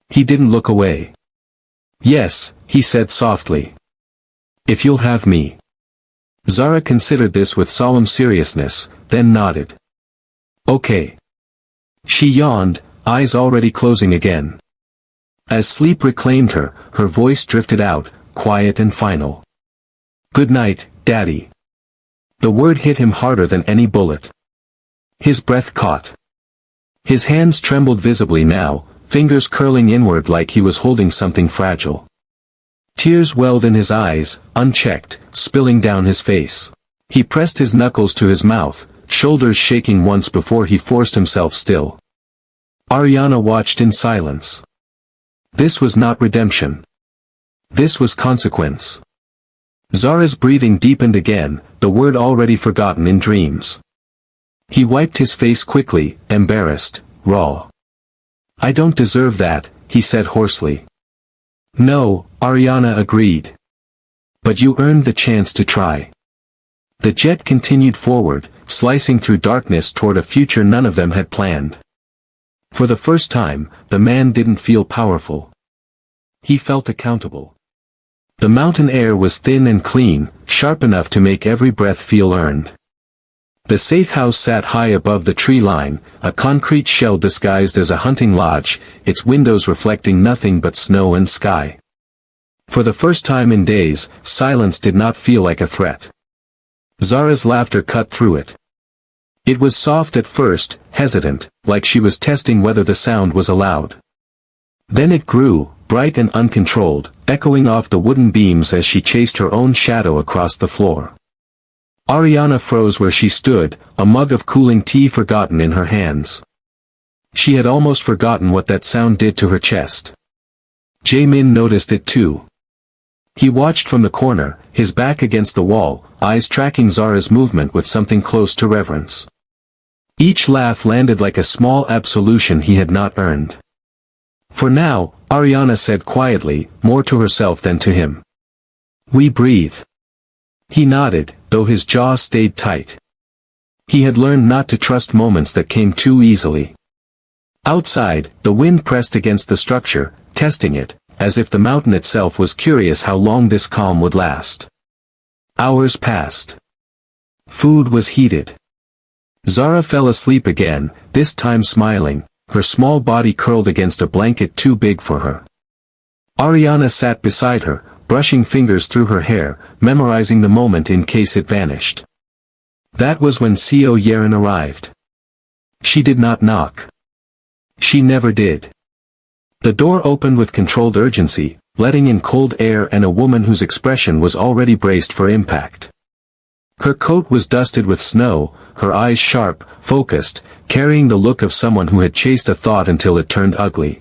He didn't look away. "Yes," he said softly. "If you'll have me." Zara considered this with solemn seriousness, then nodded. "Okay." She yawned, eyes already closing again. As sleep reclaimed her, her voice drifted out, quiet and final. "Good night, Daddy." The word hit him harder than any bullet. His breath caught. His hands trembled visibly now, fingers curling inward like he was holding something fragile. Tears welled in his eyes, unchecked, spilling down his face. He pressed his knuckles to his mouth, shoulders shaking once before he forced himself still. Ariana watched in silence. This was not redemption. This was consequence. Zara's breathing deepened again, the word already forgotten in dreams. He wiped his face quickly, embarrassed, raw. "I don't deserve that," he said hoarsely. "No," Ariana agreed. "But you earned the chance to try." The jet continued forward, slicing through darkness toward a future none of them had planned. For the first time, the man didn't feel powerful. He felt accountable. The mountain air was thin and clean, sharp enough to make every breath feel earned. The safe house sat high above the tree line, a concrete shell disguised as a hunting lodge, its windows reflecting nothing but snow and sky. For the first time in days, silence did not feel like a threat. Zara's laughter cut through it. It was soft at first, hesitant, like she was testing whether the sound was allowed. Then it grew, bright and uncontrolled, echoing off the wooden beams as she chased her own shadow across the floor. Ariana froze where she stood, a mug of cooling tea forgotten in her hands. She had almost forgotten what that sound did to her chest. Jae-min noticed it too. He watched from the corner, his back against the wall, eyes tracking Zara's movement with something close to reverence. Each laugh landed like a small absolution he had not earned. "For now," Ariana said quietly, more to herself than to him. "We breathe." He nodded, though his jaw stayed tight. He had learned not to trust moments that came too easily. Outside, the wind pressed against the structure, testing it, as if the mountain itself was curious how long this calm would last. Hours passed. Food was heated. Zara fell asleep again, this time smiling, her small body curled against a blanket too big for her. Ariana sat beside her, brushing fingers through her hair, memorizing the moment in case it vanished. That was when Seo Yerin arrived. She did not knock. She never did. The door opened with controlled urgency, letting in cold air and a woman whose expression was already braced for impact. Her coat was dusted with snow, her eyes sharp, focused, carrying the look of someone who had chased a thought until it turned ugly.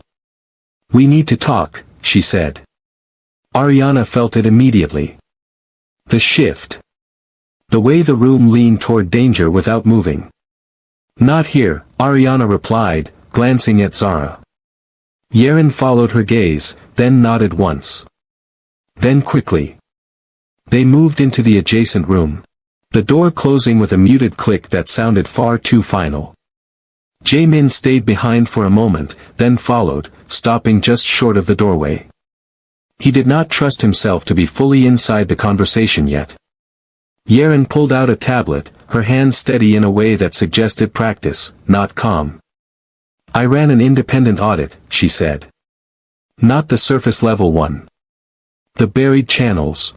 "We need to talk," she said. Ariana felt it immediately. The shift. The way the room leaned toward danger without moving. "Not here," Ariana replied, glancing at Zara. Yerin followed her gaze, then nodded once. Then quickly. They moved into the adjacent room. The door closing with a muted click that sounded far too final. Jae-min stayed behind for a moment, then followed, stopping just short of the doorway. He did not trust himself to be fully inside the conversation yet. Yerin pulled out a tablet, her hands steady in a way that suggested practice, not calm. "I ran an independent audit," she said. "Not the surface-level one. The buried channels.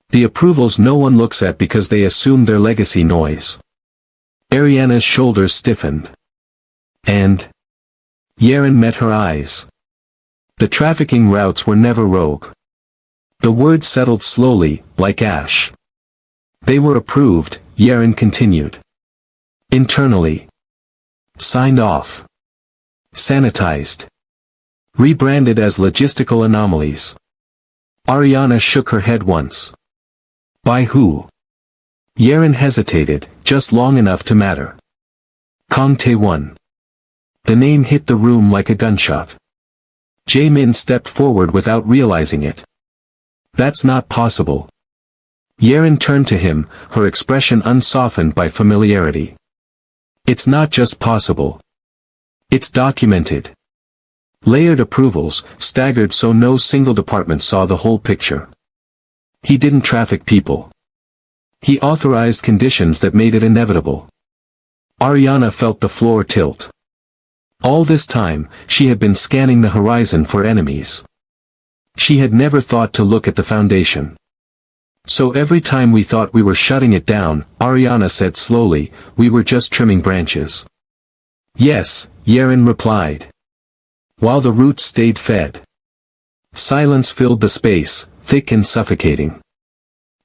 The approvals no one looks at because they assume their legacy noise." Ariana's shoulders stiffened. "And?" Yerin met her eyes. "The trafficking routes were never rogue." The words settled slowly, like ash. "They were approved," Yerin continued. "Internally. Signed off. Sanitized. Rebranded as logistical anomalies." Ariana shook her head once. "By who?" Yerin hesitated, just long enough to matter. "Kang Tae-won." The name hit the room like a gunshot. Jae-min stepped forward without realizing it. "That's not possible." Yerin turned to him, her expression unsoftened by familiarity. "It's not just possible. It's documented." Layered approvals, staggered so no single department saw the whole picture. He didn't traffic people. He authorized conditions that made it inevitable. Ariana felt the floor tilt. All this time, she had been scanning the horizon for enemies. She had never thought to look at the foundation. "So every time we thought we were shutting it down," Ariana said slowly, "we were just trimming branches." "Yes," Yerin replied. While the roots stayed fed. Silence filled the space, thick and suffocating.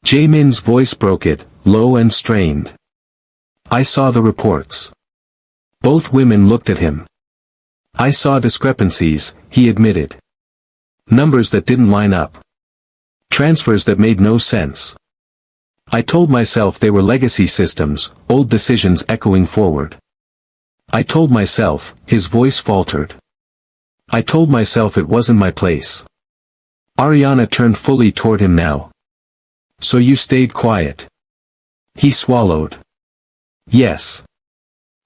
Jae-min's voice broke it, low and strained. "I saw the reports." Both women looked at him. "I saw discrepancies," he admitted. "Numbers that didn't line up. Transfers that made no sense." I told myself they were legacy systems, old decisions echoing forward. I told myself, his voice faltered. I told myself it wasn't my place. Ariana turned fully toward him now. So you stayed quiet. He swallowed. Yes.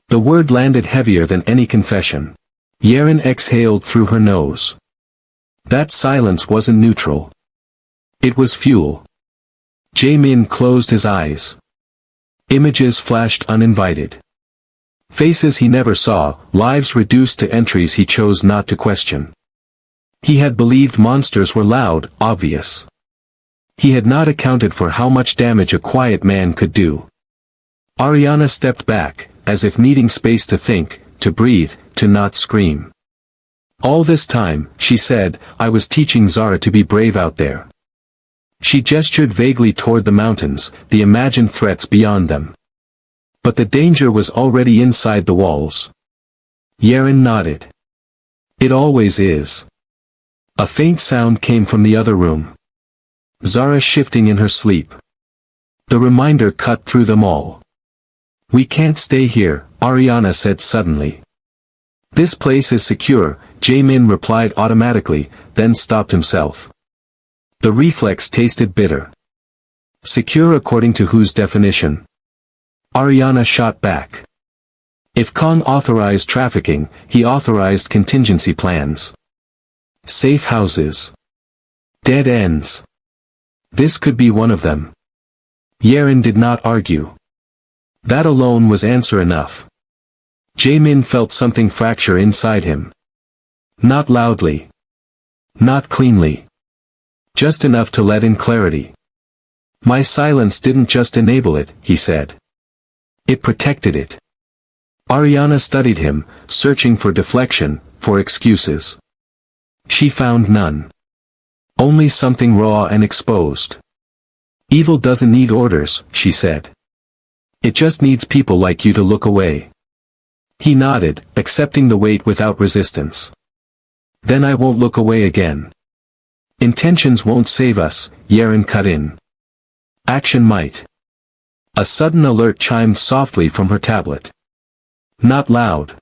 The word landed heavier than any confession. Yaren exhaled through her nose. That silence wasn't neutral. It was fuel. Jae-min closed his eyes. Images flashed uninvited. Faces he never saw, lives reduced to entries he chose not to question. He had believed monsters were loud, obvious. He had not accounted for how much damage a quiet man could do. Ariana stepped back, as if needing space to think, to breathe, to not scream. All this time, she said, I was teaching Zara to be brave out there. She gestured vaguely toward the mountains, the imagined threats beyond them. But the danger was already inside the walls. Yaren nodded. It always is. A faint sound came from the other room. Zara shifting in her sleep. The reminder cut through them all. We can't stay here, Ariana said suddenly. This place is secure, Jae-min replied automatically, then stopped himself. The reflex tasted bitter. Secure according to whose definition? Ariana shot back. If Kong authorized trafficking, he authorized contingency plans. Safe houses. Dead ends. This could be one of them. Yaren did not argue. That alone was answer enough. Jae-min felt something fracture inside him. Not loudly. Not cleanly. Just enough to let in clarity. My silence didn't just enable it, he said. It protected it. Ariana studied him, searching for deflection, for excuses. She found none. Only something raw and exposed. Evil doesn't need orders, she said. It just needs people like you to look away. He nodded, accepting the weight without resistance. Then I won't look away again. Intentions won't save us, Yaren cut in. Action might. A sudden alert chimed softly from her tablet. Not loud.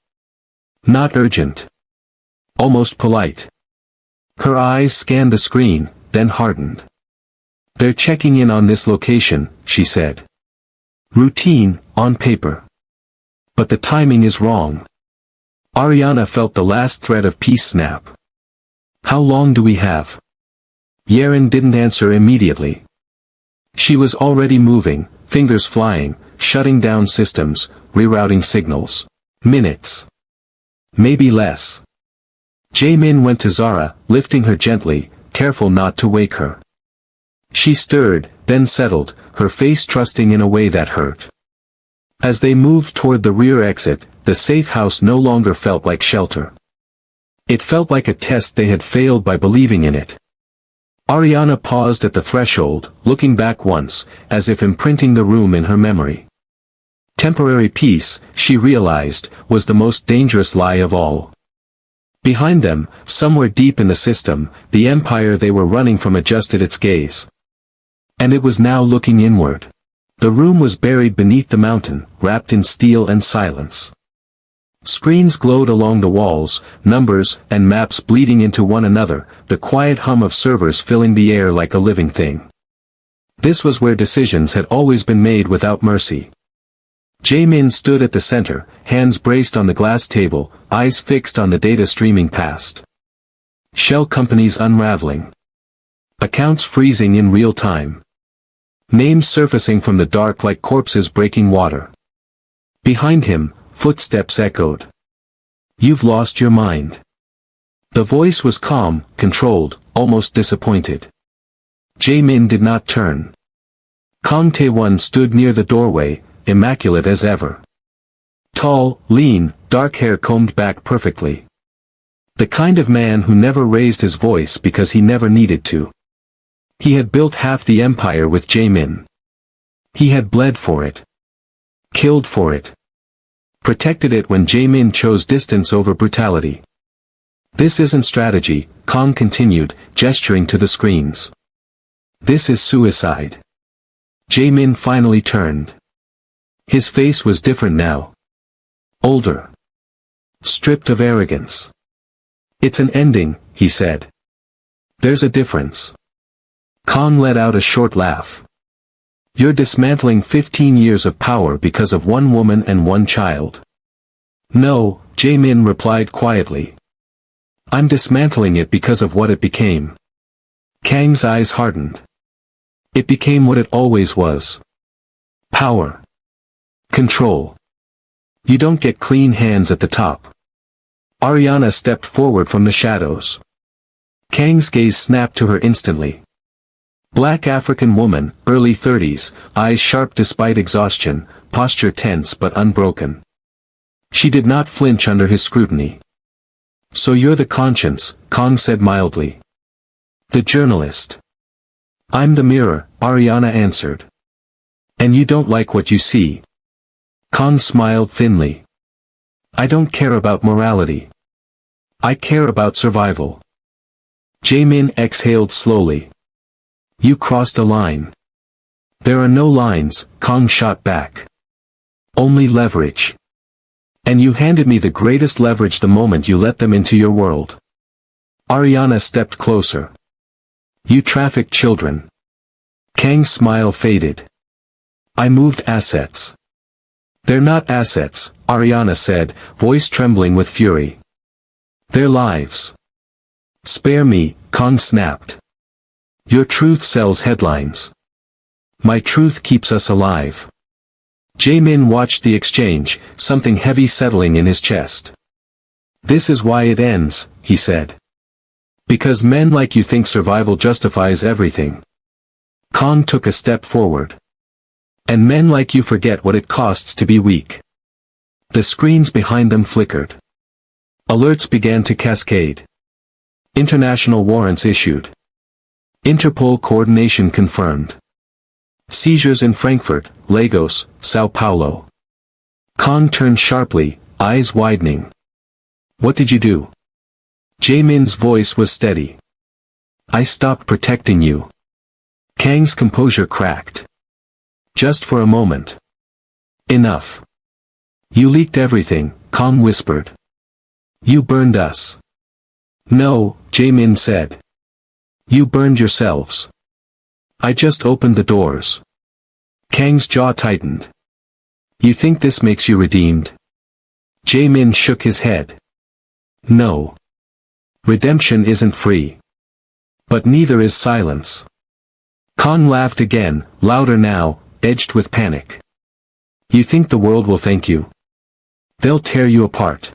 Not urgent. Almost polite. Her eyes scanned the screen, then hardened. They're checking in on this location, she said. Routine, on paper. But the timing is wrong. Ariana felt the last thread of peace snap. How long do we have? Yaren didn't answer immediately. She was already moving, fingers flying, shutting down systems, rerouting signals. Minutes. Maybe less. Jae-min went to Zara, lifting her gently, careful not to wake her. She stirred, then settled, her face trusting in a way that hurt. As they moved toward the rear exit, the safe house no longer felt like shelter. It felt like a test they had failed by believing in it. Ariana paused at the threshold, looking back once, as if imprinting the room in her memory. Temporary peace, she realized, was the most dangerous lie of all. Behind them, somewhere deep in the system, the empire they were running from adjusted its gaze. And it was now looking inward. The room was buried beneath the mountain, wrapped in steel and silence. Screens glowed along the walls, numbers and maps bleeding into one another, the quiet hum of servers filling the air like a living thing. This was where decisions had always been made without mercy. Jae-min stood at the center, hands braced on the glass table, eyes fixed on the data streaming past. Shell companies unraveling. Accounts freezing in real time. Names surfacing from the dark like corpses breaking water. Behind him, footsteps echoed. You've lost your mind. The voice was calm, controlled, almost disappointed. Jae-min did not turn. Kang Tae-won stood near the doorway, immaculate as ever. Tall, lean, dark hair combed back perfectly. The kind of man who never raised his voice because he never needed to. He had built half the empire with Jae-min. He had bled for it. Killed for it. Protected it when Jae-min chose distance over brutality. This isn't strategy, Kang continued, gesturing to the screens. This is suicide. Jae-min finally turned. His face was different now. Older. Stripped of arrogance. It's an ending, he said. There's a difference. Kang let out a short laugh. You're dismantling 15 years of power because of one woman and one child. No, Jae-min replied quietly. I'm dismantling it because of what it became. Kang's eyes hardened. It became what it always was. Power. Control. You don't get clean hands at the top. Ariana stepped forward from the shadows. Kang's gaze snapped to her instantly. Black African woman, early 30s, eyes sharp despite exhaustion, posture tense but unbroken. She did not flinch under his scrutiny. So you're the conscience, Kang said mildly. The journalist. I'm the mirror, Ariana answered. And you don't like what you see. Kang smiled thinly. I don't care about morality. I care about survival. Jae-min exhaled slowly. You crossed a line. There are no lines, Kang shot back. Only leverage. And you handed me the greatest leverage the moment you let them into your world. Ariana stepped closer. You trafficked children. Kang's smile faded. I moved assets. They're not assets, Ariana said, voice trembling with fury. They're lives. Spare me, Kang snapped. Your truth sells headlines. My truth keeps us alive. Jae-min watched the exchange, something heavy settling in his chest. This is why it ends, he said. Because men like you think survival justifies everything. Kang took a step forward. And men like you forget what it costs to be weak. The screens behind them flickered. Alerts began to cascade. International warrants issued. Interpol coordination confirmed. Seizures in Frankfurt, Lagos, Sao Paulo. Kang turned sharply, eyes widening. What did you do? Jae-min's voice was steady. I stopped protecting you. Kang's composure cracked. Just for a moment. Enough. You leaked everything, Kang whispered. You burned us. No, Jae-min said. You burned yourselves. I just opened the doors. Kang's jaw tightened. You think this makes you redeemed? Jae-min shook his head. No. Redemption isn't free. But neither is silence. Kang laughed again, louder now, edged with panic. You think the world will thank you? They'll tear you apart.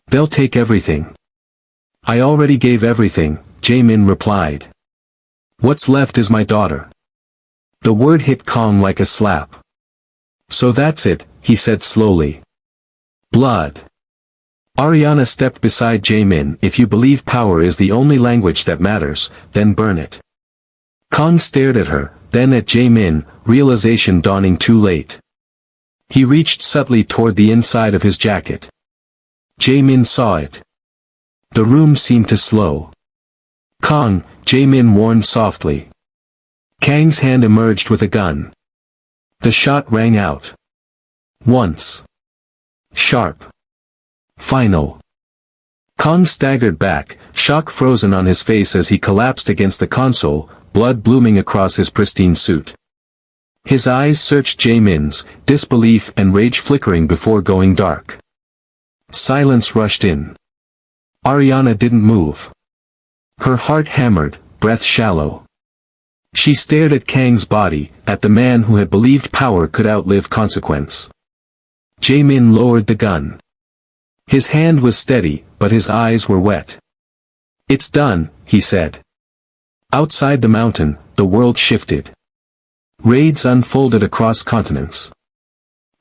They'll take everything. I already gave everything, Jae-min replied. What's left is my daughter. The word hit Kang like a slap. So that's it, he said slowly. Blood. Ariana stepped beside Jae-min. If you believe power is the only language that matters, then burn it. Kang stared at her, then at Jae-min, realization dawning too late. He reached subtly toward the inside of his jacket. Jae-min saw it. The room seemed to slow. Kang, Jae-min warned softly. Kang's hand emerged with a gun. The shot rang out. Once. Sharp. Final. Kang staggered back, shock frozen on his face as he collapsed against the console, blood blooming across his pristine suit. His eyes searched Jae-min's, disbelief and rage flickering before going dark. Silence rushed in. Ariana didn't move. Her heart hammered, breath shallow. She stared at Kang's body, at the man who had believed power could outlive consequence. Jae-min lowered the gun. His hand was steady, but his eyes were wet. It's done, he said. Outside the mountain, the world shifted. Raids unfolded across continents.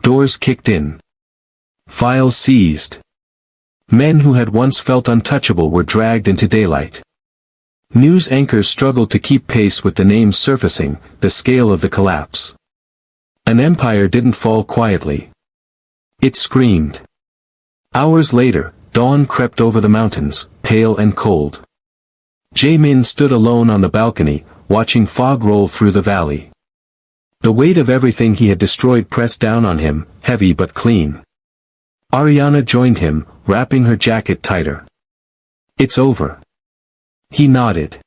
Doors kicked in. Files seized. Men who had once felt untouchable were dragged into daylight. News anchors struggled to keep pace with the names surfacing, the scale of the collapse. An empire didn't fall quietly. It screamed. Hours later, dawn crept over the mountains, pale and cold. Jae-min stood alone on the balcony, watching fog roll through the valley. The weight of everything he had destroyed pressed down on him, heavy but clean. Ariana joined him, wrapping her jacket tighter. It's over. He nodded.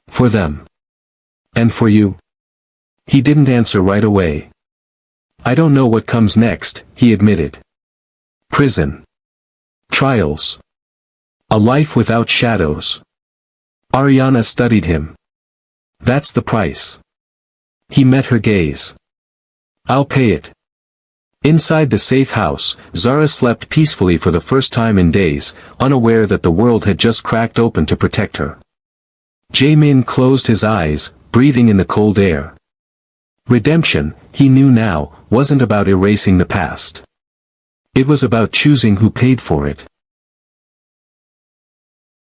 For them. And for you? He didn't answer right away. I don't know what comes next, he admitted. Prison. Trials. A life without shadows. Ariana studied him. That's the price. He met her gaze. I'll pay it. Inside the safe house, Zara slept peacefully for the first time in days, unaware that the world had just cracked open to protect her. Jaemin closed his eyes, breathing in the cold air. Redemption, he knew now, wasn't about erasing the past. It was about choosing who paid for it.